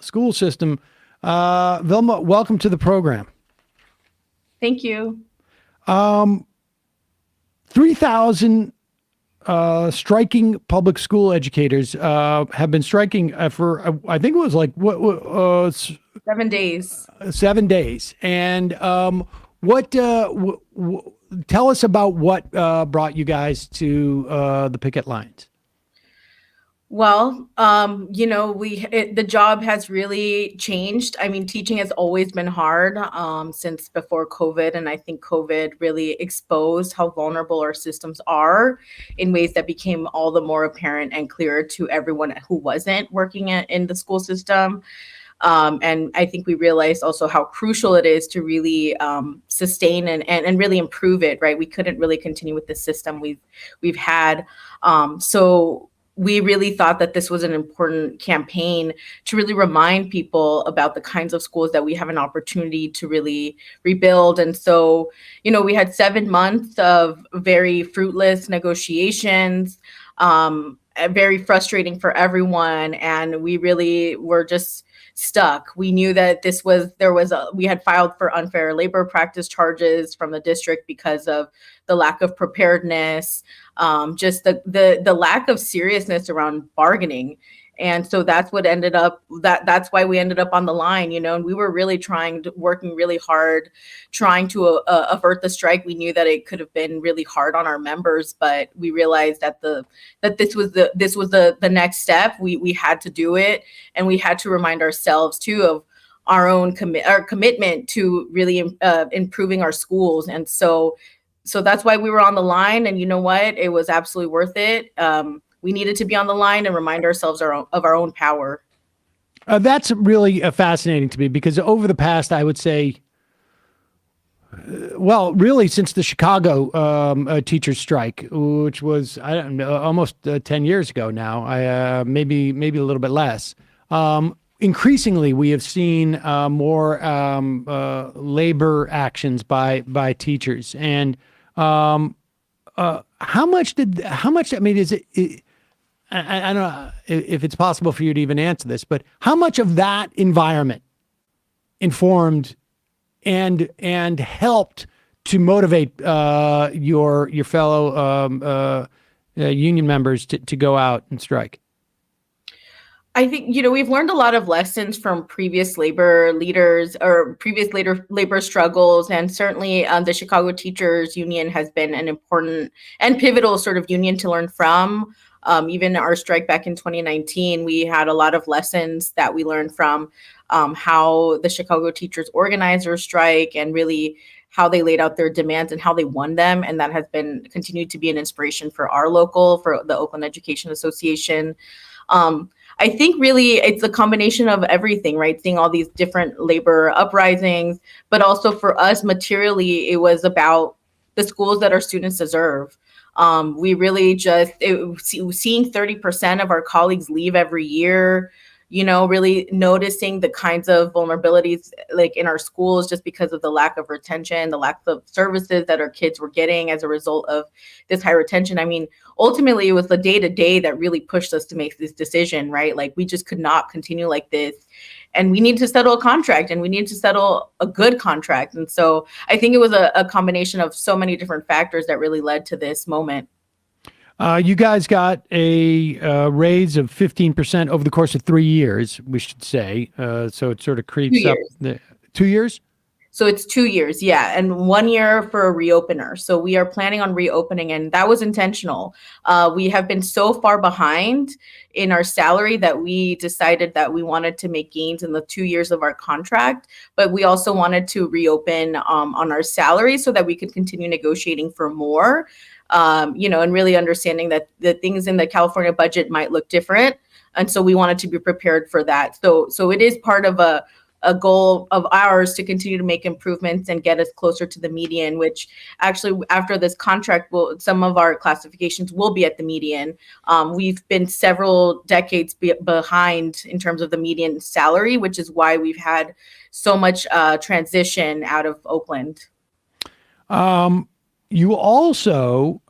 S6: school system. Vilma, welcome to the program.
S10: Thank you.
S6: 3,000 striking public school educators have been striking for I think it was like
S10: 7 days.
S6: 7 days. And tell us about what brought you guys to the picket lines.
S10: Well, the job has really changed. I mean, teaching has always been hard since before COVID. And I think COVID really exposed how vulnerable our systems are in ways that became all the more apparent and clear to everyone who wasn't working in the school system. And I think we realized also how crucial it is to really sustain and really improve it, right? We couldn't really continue with the system we've had. So we really thought that this was an important campaign to really remind people about the kinds of schools that we have an opportunity to really rebuild. And so, we had 7 months of very fruitless negotiations, very frustrating for everyone. And we really were just stuck. We knew that we had filed for unfair labor practice charges from the district because of the lack of preparedness, just the lack of seriousness around bargaining. And so that's what that's why we ended up on the line, and we were really working really hard, trying to avert the strike. We knew that it could have been really hard on our members, but we realized that this was the next step. We had to do it, and we had to remind ourselves too of our own commitment to really improving our schools. And so that's why we were on the line. And you know what? It was absolutely worth it. We needed to be on the line and remind ourselves of our own power.
S6: That's really fascinating to me because over the past, I would say, really since the Chicago teachers strike, which was, I don't know, almost 10 years ago now, maybe a little bit less. increasingly we have seen more labor actions by teachers. And how much? I mean, is it? I don't know if it's possible for you to even answer this, but how much of that environment informed and helped to motivate your fellow union members to go out and strike?
S10: I think, we've learned a lot of lessons from previous labor leaders or previous labor struggles. And certainly the Chicago Teachers Union has been an important and pivotal sort of union to learn from. Even our strike back in 2019, we had a lot of lessons that we learned from how the Chicago teachers organized their strike and really how they laid out their demands and how they won them. And that has been continued to be an inspiration for the Oakland Education Association. I think really it's a combination of everything, right? Seeing all these different labor uprisings, but also for us materially, it was about the schools that our students deserve. We really seeing 30% of our colleagues leave every year, really noticing the kinds of vulnerabilities like in our schools just because of the lack of retention, the lack of services that our kids were getting as a result of this high retention. I mean, ultimately, it was the day-to-day that really pushed us to make this decision, right? Like we just could not continue like this. And we need to settle a contract and we need to settle a good contract. And so I think it was a combination of so many different factors that really led to this moment.
S6: You guys got a raise of 15% over the course of 3 years, we should say. So it sort of creeps up. 2 years?
S10: So it's 2 years, yeah, and 1 year for a reopener. So we are planning on reopening, and that was intentional. We have been so far behind in our salary that we decided that we wanted to make gains in the 2 years of our contract, but we also wanted to reopen on our salary so that we could continue negotiating for more, and really understanding that the things in the California budget might look different. And so we wanted to be prepared for that. So it is part of a goal of ours to continue to make improvements and get us closer to the median, which actually after this contract, some of our classifications will be at the median. We've been several decades behind in terms of the median salary, which is why we've had so much transition out of Oakland.
S6: You also,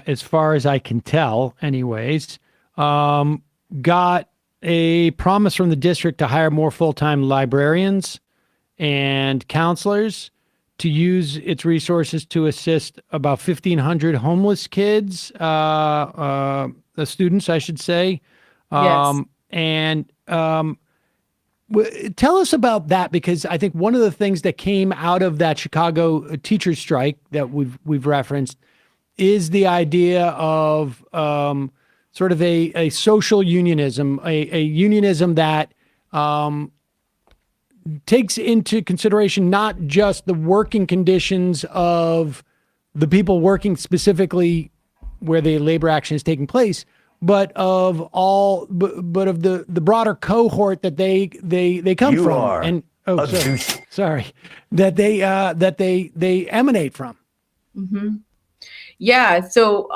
S6: as far as I can tell anyways, got a promise from the district to hire more full-time librarians and counselors to use its resources to assist about 1,500 homeless kids, the students, I should say.
S10: Yes.
S6: And tell us about that, because I think one of the things that came out of that Chicago teacher strike that we've referenced is the idea of sort of a social unionism, a unionism that takes into consideration not just the working conditions of the people working specifically where the labor action is taking place, but of the broader cohort that they come from.
S11: Are
S6: and sorry, that they emanate from.
S10: Mm-hmm. Yeah, so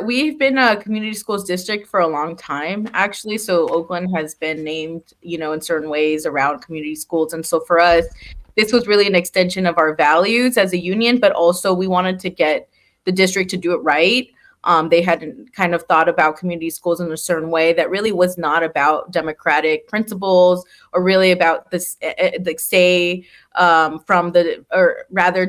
S10: we've been a community schools district for a long time, actually. So Oakland has been named, in certain ways around community schools. And so for us, this was really an extension of our values as a union, but also we wanted to get the district to do it right. They had kind of thought about community schools in a certain way that really was not about democratic principles or really about this,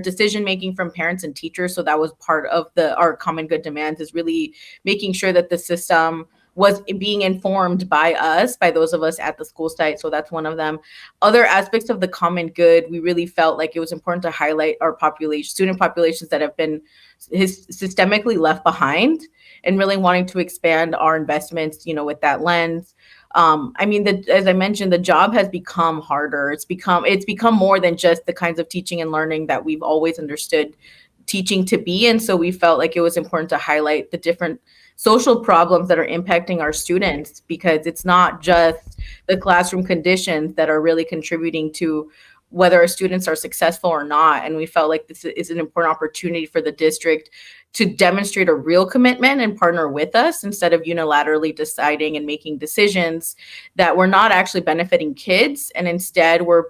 S10: decision making from parents and teachers. So that was part of our common good demands, is really making sure that the system was being informed by us, by those of us at the school site. So that's one of them. Other aspects of the common good, we really felt like it was important to highlight our student populations that have been systemically left behind, and really wanting to expand our investments, with that lens. As I mentioned, the job has become harder. It's become more than just the kinds of teaching and learning that we've always understood teaching to be. And so we felt like it was important to highlight the different social problems that are impacting our students, because it's not just the classroom conditions that are really contributing to whether our students are successful or not. And we felt like this is an important opportunity for the district to demonstrate a real commitment and partner with us instead of unilaterally deciding and making decisions that we're not actually benefiting kids. And instead we're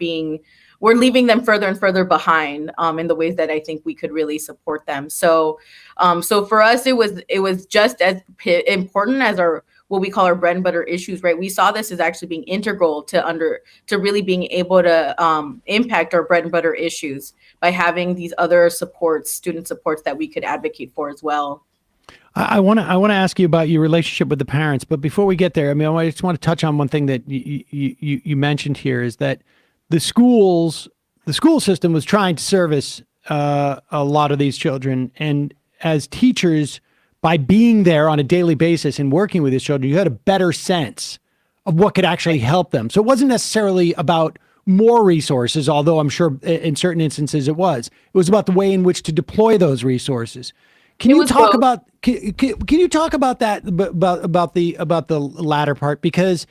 S10: leaving them further and further behind in the ways that I think we could really support them. So for us, it was just as important as what we call our bread and butter issues, right? We saw this as actually being integral to really being able to impact our bread and butter issues by having these other supports, student supports that we could advocate for as well.
S6: I want to ask you about your relationship with the parents, but before we get there, I mean, I just want to touch on one thing that you mentioned here is that the school system was trying to service a lot of these children, and as teachers, by being there on a daily basis and working with these children, you had a better sense of what could actually help them. So it wasn't necessarily about more resources, although I'm sure in certain instances it was. It was about the way in which to deploy those resources. Can you talk about that about the latter part? Because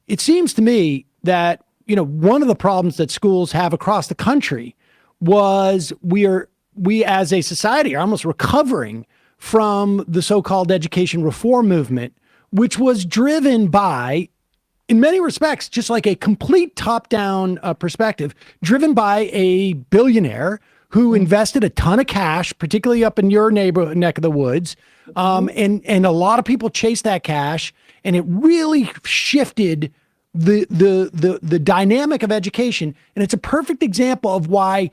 S6: it seems to me that one of the problems that schools have across the country was we as a society are almost recovering from the so-called education reform movement, which was driven by, in many respects, just like a complete top-down perspective, driven by a billionaire who invested a ton of cash, particularly up in your neck of the woods. And a lot of people chased that cash, and it really shifted the dynamic of education. And it's a perfect example of why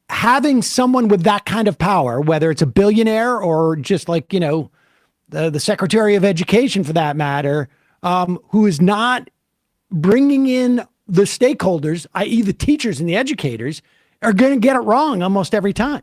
S6: having someone with that kind of power, whether it's a billionaire or just like, the Secretary of Education for that matter, who is not bringing in the stakeholders, i.e. the teachers and the educators, are going to get it wrong almost every time.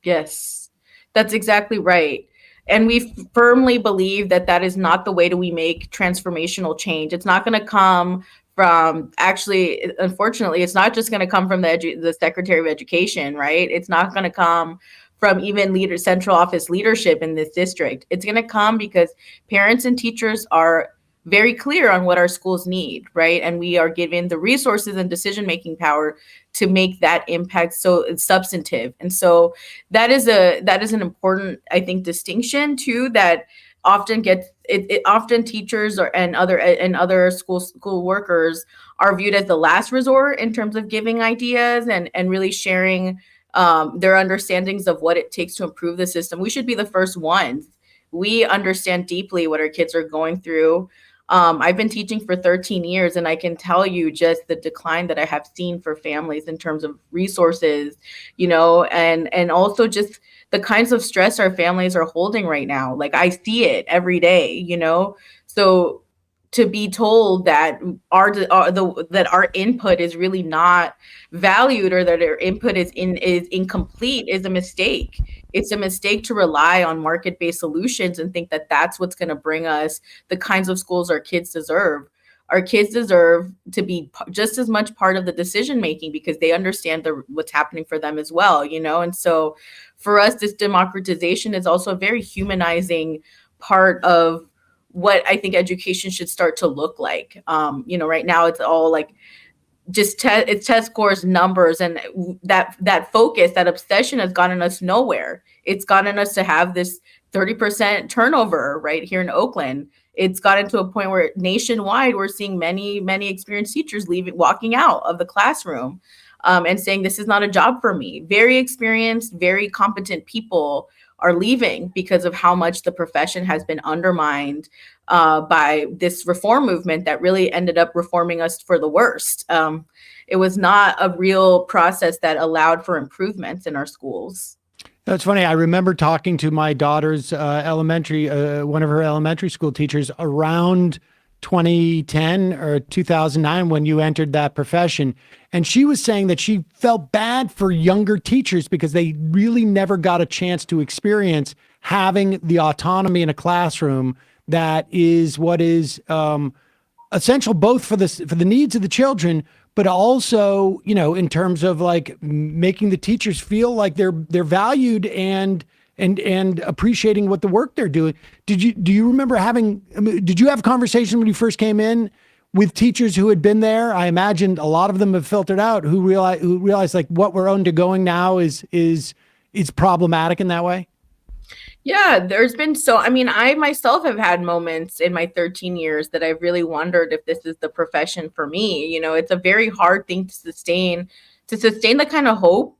S6: Yes,
S10: that's exactly right. And we firmly believe that is not the way that we make transformational change. It's not going to come from, actually, unfortunately, it's not just going to come from the Secretary of Education, right? It's not going to come from even central office leadership in this district. It's going to come because parents and teachers are very clear on what our schools need, right? And we are given the resources and decision-making power to make that impact so substantive. And so that is an important, I think, distinction too, that often gets often teachers and other school workers are viewed as the last resort in terms of giving ideas and really sharing their understandings of what it takes to improve the system. We should be the first ones. We understand deeply what our kids are going through. I've been teaching for 13 years, and I can tell you just the decline that I have seen for families in terms of resources, and also just the kinds of stress our families are holding right now. Like, I see it every day, so to be told that our input is really not valued, or that our input is incomplete, is a mistake. It's a mistake to rely on market-based solutions and think that that's what's going to bring us the kinds of schools our kids deserve. Our kids deserve to be just as much part of the decision-making because they understand what's happening for them as well, And so for us, this democratization is also a very humanizing part of what I think education should start to look like. Right now it's all like just it's test scores, numbers, and that focus, that obsession has gotten us nowhere. It's gotten us to have this 30% turnover right here in Oakland. It's gotten to a point where nationwide we're seeing many experienced teachers walking out of the classroom and saying, this is not a job for me. Very experienced, very competent people are leaving because of how much the profession has been undermined by this reform movement that really ended up reforming us for the worst. It was not a real process that allowed for improvements in our schools.
S6: That's funny. I remember talking to my daughter's one of her elementary school teachers around 2010 or 2009 when you entered that profession. And she was saying that she felt bad for younger teachers because they really never got a chance to experience having the autonomy in a classroom that is what is essential both for the needs of the children, but also, in terms of like making the teachers feel like they're valued and appreciating what the work they're doing. Do you remember did you have a conversation when you first came in with teachers who had been there. I imagine a lot of them have filtered out who realize like what we're undergoing now is problematic in that way.
S10: Yeah, there's been I myself have had moments in my 13 years that I've really wondered if this is the profession for me. You know, it's a very hard thing to sustain the kind of hope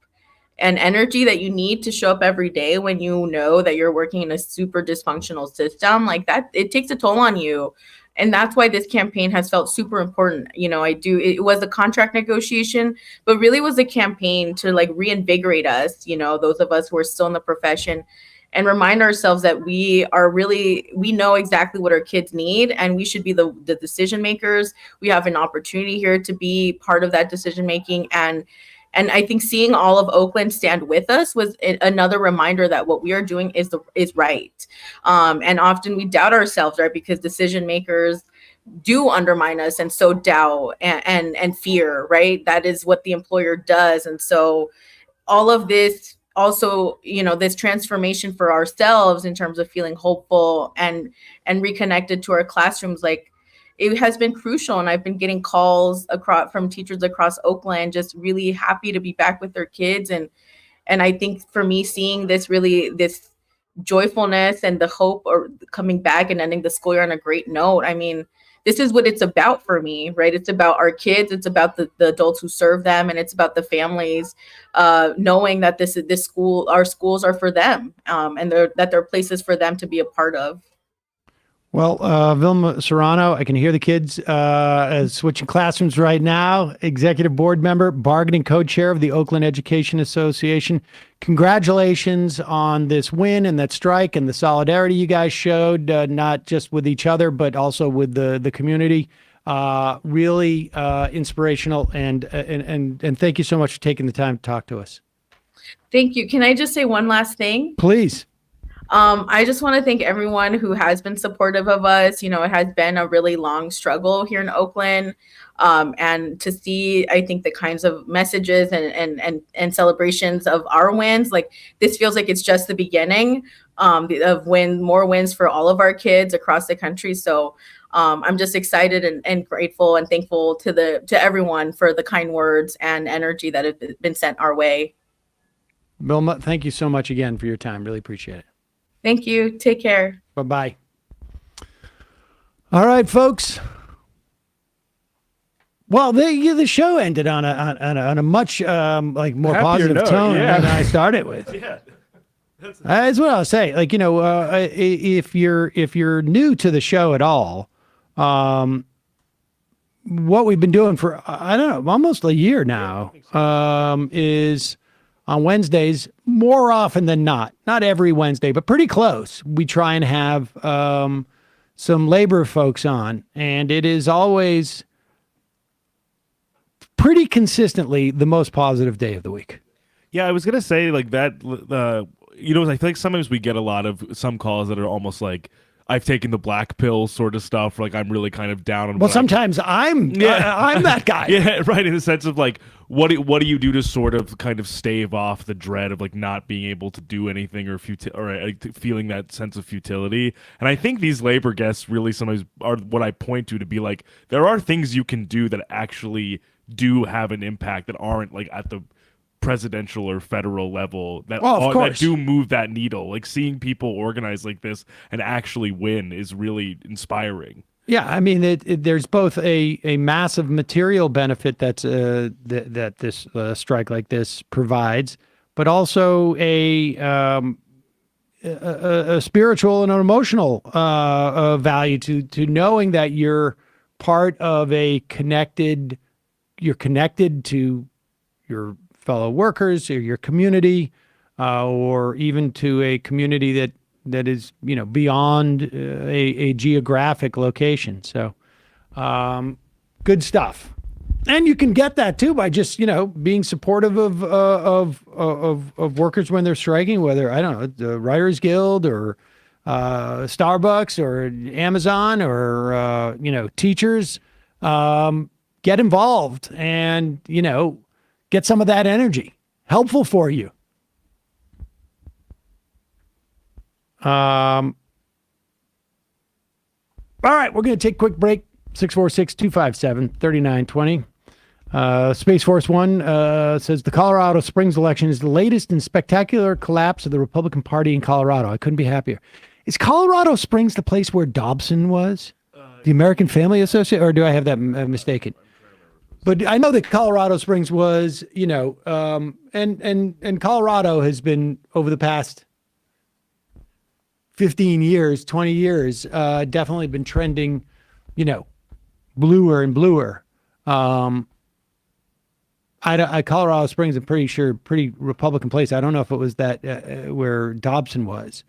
S10: and energy that you need to show up every day when you know that you're working in a super dysfunctional system like that. It takes a toll on you. And that's why this campaign has felt super important. You know, it was a contract negotiation, but really was a campaign to like reinvigorate us, you know, those of us who are still in the profession, and remind ourselves that we know exactly what our kids need, and we should be the decision makers. We have an opportunity here to be part of that decision making. And I think seeing all of Oakland stand with us was another reminder that what we are doing is right. And often we doubt ourselves, right? Because decision makers do undermine us, and so doubt and fear, right? That is what the employer does. And so all of this also, you know, this transformation for ourselves in terms of feeling hopeful and reconnected to our classrooms, like it has been crucial. And I've been getting calls from teachers across Oakland, just really happy to be back with their kids. And I think for me, seeing this joyfulness and the hope or coming back and ending the school year on a great note, I mean, this is what it's about for me, right? It's about our kids. It's about the adults who serve them. And it's about the families knowing that our schools are for them, and that they're places for them to be a part of.
S6: Well, Vilma Serrano, I can hear the kids switching classrooms right now. Executive board member, bargaining co-chair of the Oakland Education Association. Congratulations on this win and that strike and the solidarity you guys showed, not just with each other, but also with the community. Really inspirational. And thank you so much for taking the time to talk to us.
S10: Thank you. Can I just say one last thing?
S6: Please.
S10: I just want to thank everyone who has been supportive of us. You know, it has been a really long struggle here in Oakland. And to see, I think, the kinds of messages and celebrations of our wins, like this feels like it's just the beginning of more wins for all of our kids across the country. So I'm just excited and grateful and thankful to everyone for the kind words and energy that have been sent our way.
S6: Vilma, thank you so much again for your time. Really appreciate it.
S10: Thank you. Take care.
S6: Bye-bye. All right, folks. Well, the show ended on a much more
S7: Happier
S6: positive
S7: note,
S6: tone
S7: yeah.
S6: than I started with.
S7: Yeah.
S6: That's what I'll say. Like, you know, if you're new to the show at all, what we've been doing for, I don't know, almost a year now, is on Wednesdays, more often than not every Wednesday, but pretty close, we try and have some labor folks on. And it is always pretty consistently the most positive day of the week.
S11: Yeah, I was going to say like that, you know, I feel like sometimes we get a lot of some calls that are almost like, I've taken the black pill sort of stuff. Like I'm really kind of down on.
S6: Well, sometimes I'm that guy.
S11: Yeah, right. In the sense of like, what do you do to sort of kind of stave off the dread of like not being able to do anything or feeling that sense of futility? And I think these labor guests really sometimes are what I point to be like, there are things you can do that actually do have an impact that aren't like at the presidential or federal level that do move that needle. Like seeing people organize like this and actually win is really inspiring.
S6: Yeah, I mean, there's both a massive material benefit that's that this strike like this provides, but also a spiritual and an emotional value to knowing that you're part of you're connected to your fellow workers or your community, or even to a community that is, you know, beyond a geographic location. So good stuff. And you can get that too by just, you know, being supportive of workers when they're striking, whether, I don't know, the Writers Guild or Starbucks or Amazon or, you know, teachers. Get involved and, you know, get some of that energy. Helpful for you. All right, we're going to take a quick break. 646-257-3920. Space Force One says the Colorado Springs election is the latest in spectacular collapse of the Republican Party in Colorado. I couldn't be happier. Is Colorado Springs the place where Dobson was? The American Family Association? Or do I have that mistaken? But I know that Colorado Springs was, and Colorado has been, over the past 15 years, 20 years, definitely been trending, bluer and bluer. Colorado Springs, I'm pretty sure, pretty Republican place. I don't know if it was that where Dobson was.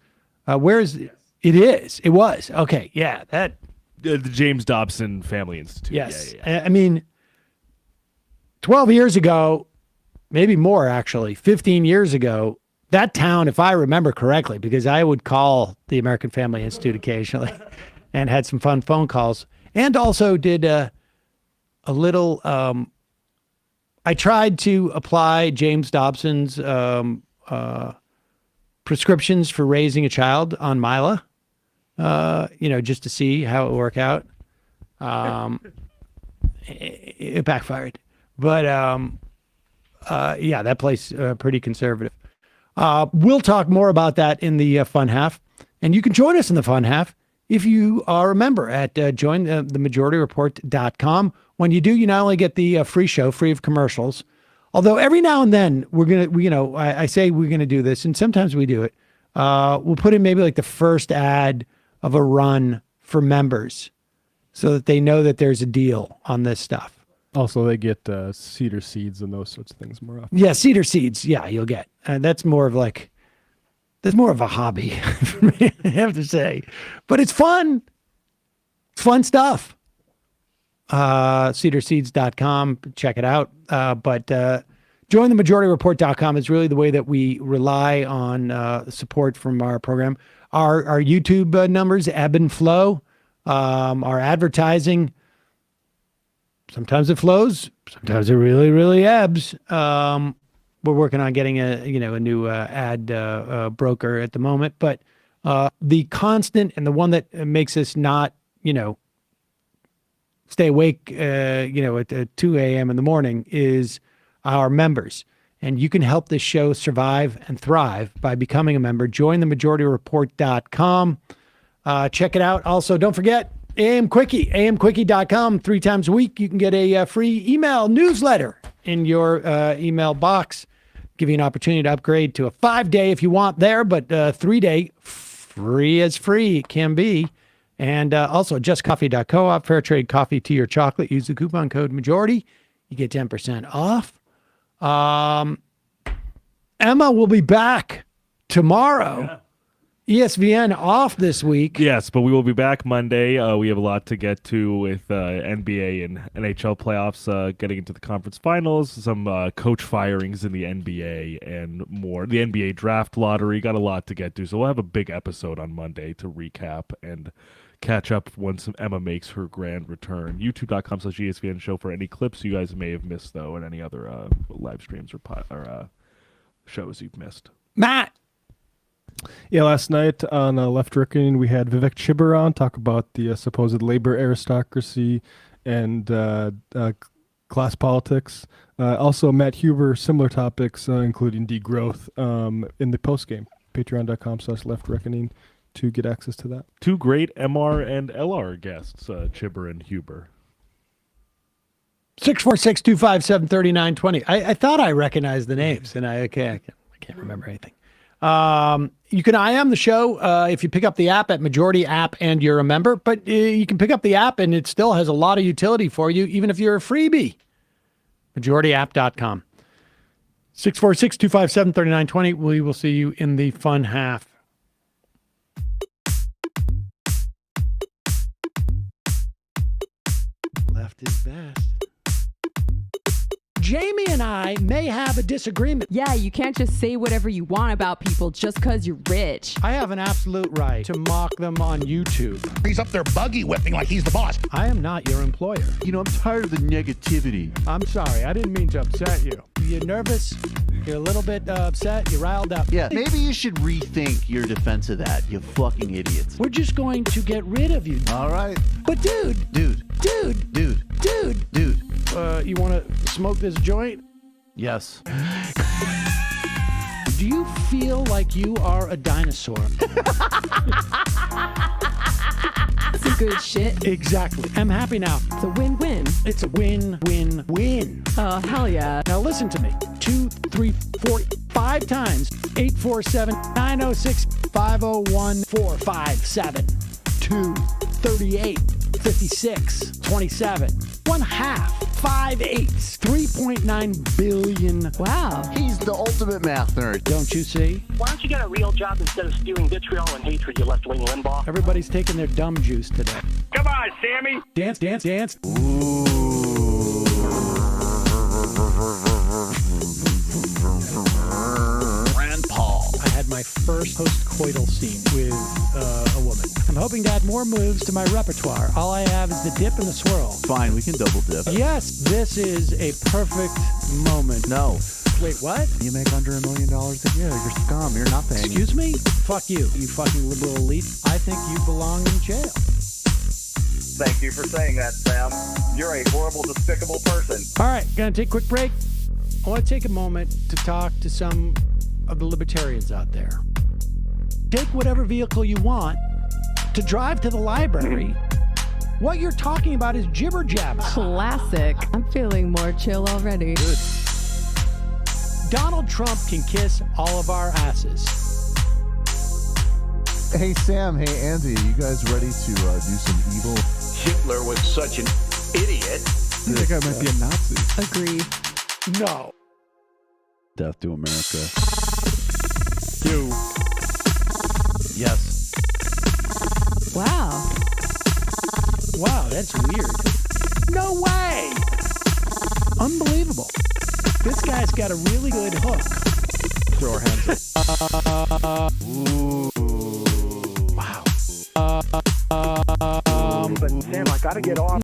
S6: Where is it? It is. It was. Okay. Yeah. That.
S11: The James Dobson Family Institute.
S6: Yes.
S11: Yeah.
S6: I mean, 12 years ago, maybe more actually, 15 years ago, that town, if I remember correctly, because I would call the American Family Institute occasionally and had some fun phone calls, and also did a little, I tried to apply James Dobson's prescriptions for raising a child on Mila, just to see how it would work out. It backfired. But, that place, pretty conservative. We'll talk more about that in the fun half. And you can join us in the fun half if you are a member at jointhemajorityreport.com. When you do, you not only get the free show, free of commercials, although every now and then I say we're going to do this, and sometimes we do it. We'll put in maybe like the first ad of a run for members so that they know that there's a deal on this stuff.
S7: Also, they get cedar seeds and those sorts of things more often.
S6: Yeah, cedar seeds. Yeah, you'll get. That's more of a hobby for me, I have to say. But it's fun. It's fun stuff. Cedarseeds.com. Check it out. But jointhemajorityreport.com is really the way that we rely on support from our program. Our YouTube numbers ebb and flow. Our advertising, sometimes it flows, sometimes it really, really ebbs. We're working on getting a new ad broker at the moment, but the constant and the one that makes us not, stay awake, at 2 a.m. in the morning is our members. And you can help this show survive and thrive by becoming a member. JoinTheMajorityReport.com. Check it out. Also, don't forget AM Quickie, amquickie.com. 3 times a week, you can get a free email newsletter in your email box. Give you an opportunity to upgrade to a 5-day if you want there, but 3-day, free as free it can be. And also, justcoffee.coop, fair trade coffee, tea, or chocolate. Use the coupon code majority. You get 10% off. Emma will be back tomorrow. Yeah. ESPN off this week.
S11: Yes, but we will be back Monday. We have a lot to get to with NBA and NHL playoffs, getting into the conference finals, some coach firings in the NBA, and more. The NBA draft lottery, got a lot to get to. So we'll have a big episode on Monday to recap and catch up once Emma makes her grand return. YouTube.com/ESPN show for any clips you guys may have missed, though, and any other live streams or shows you've missed.
S6: Matt!
S7: Yeah, last night on Left Reckoning, we had Vivek Chibber on, talk about the supposed labor aristocracy and class politics. Also, Matt Huber, similar topics, including degrowth in the postgame. Patreon.com/Left Reckoning to get access to that.
S11: 2 great MR and LR guests, Chibber and Huber.
S6: 646-257-3920. I thought I recognized the names, and I can't remember anything. You can IM the show if you pick up the app at Majority App and you're a member, but you can pick up the app and it still has a lot of utility for you, even if you're a freebie. MajorityApp.com. 646-257-3920. We will see you in the fun half. Left is best. Jamie and I may have a disagreement.
S12: Yeah, you can't just say whatever you want about people just because you're rich.
S6: I have an absolute right to mock them on YouTube.
S13: He's up there buggy whipping like he's the boss.
S6: I am not your employer.
S13: I'm tired of the negativity.
S6: I'm sorry, I didn't mean to upset you. Are you nervous? You're a little bit upset. You're riled up.
S14: Yeah, maybe you should rethink your defense of that, you fucking idiots.
S6: We're just going to get rid of you.
S14: All right.
S6: But dude, you want to smoke this joint?
S14: Yes.
S6: Do you feel like you are a dinosaur?
S12: That's some good shit.
S6: Exactly. I'm happy now.
S12: It's a win-win.
S6: It's a win-win-win.
S12: Oh, hell yeah.
S6: Now listen to me. 2, 3, 4, 5 times. 847-906-501-457. 2, 38, 56, 27. 1/2. 5 8s. 3.9 billion.
S12: Wow.
S14: He's the ultimate math nerd.
S6: Don't you see?
S15: Why don't you get a real job instead of spewing vitriol and hatred, you left-wing Limbaugh?
S6: Everybody's taking their dumb juice today.
S15: Come on, Sammy!
S6: Dance, dance, dance.
S14: Rand Paul.
S6: I had my first post-coital scene with a woman. I'm hoping to add more moves to my repertoire. All I have is the dip and the swirl.
S14: Fine, we can double dip.
S6: Yes, this is a perfect moment.
S14: No.
S6: Wait, what?
S14: You make under $1 million a year. You're scum. You're nothing.
S6: Excuse me? Fuck you, you fucking liberal elite. I think you belong in jail.
S3: Thank you for saying that, Sam. You're a horrible, despicable person.
S6: All right, gonna take a quick break. I want to take a moment to talk to some of the libertarians out there. Take whatever vehicle you want to drive to the library. What you're talking about is jibber jabber.
S12: Classic. I'm feeling more chill already.
S6: Good. Donald Trump can kiss all of our asses.
S14: Hey, Sam. Hey, Andy. You guys ready to do some evil?
S13: Hitler was such an idiot.
S7: That guy might be a Nazi.
S12: Agree.
S6: No.
S14: Death to America.
S6: You.
S14: Yes.
S12: Wow.
S6: Wow, that's weird. No way! Unbelievable. This guy's got a really good hook. Throw our hands up.
S14: Ooh.
S6: Wow.
S3: But Sam, I gotta get off.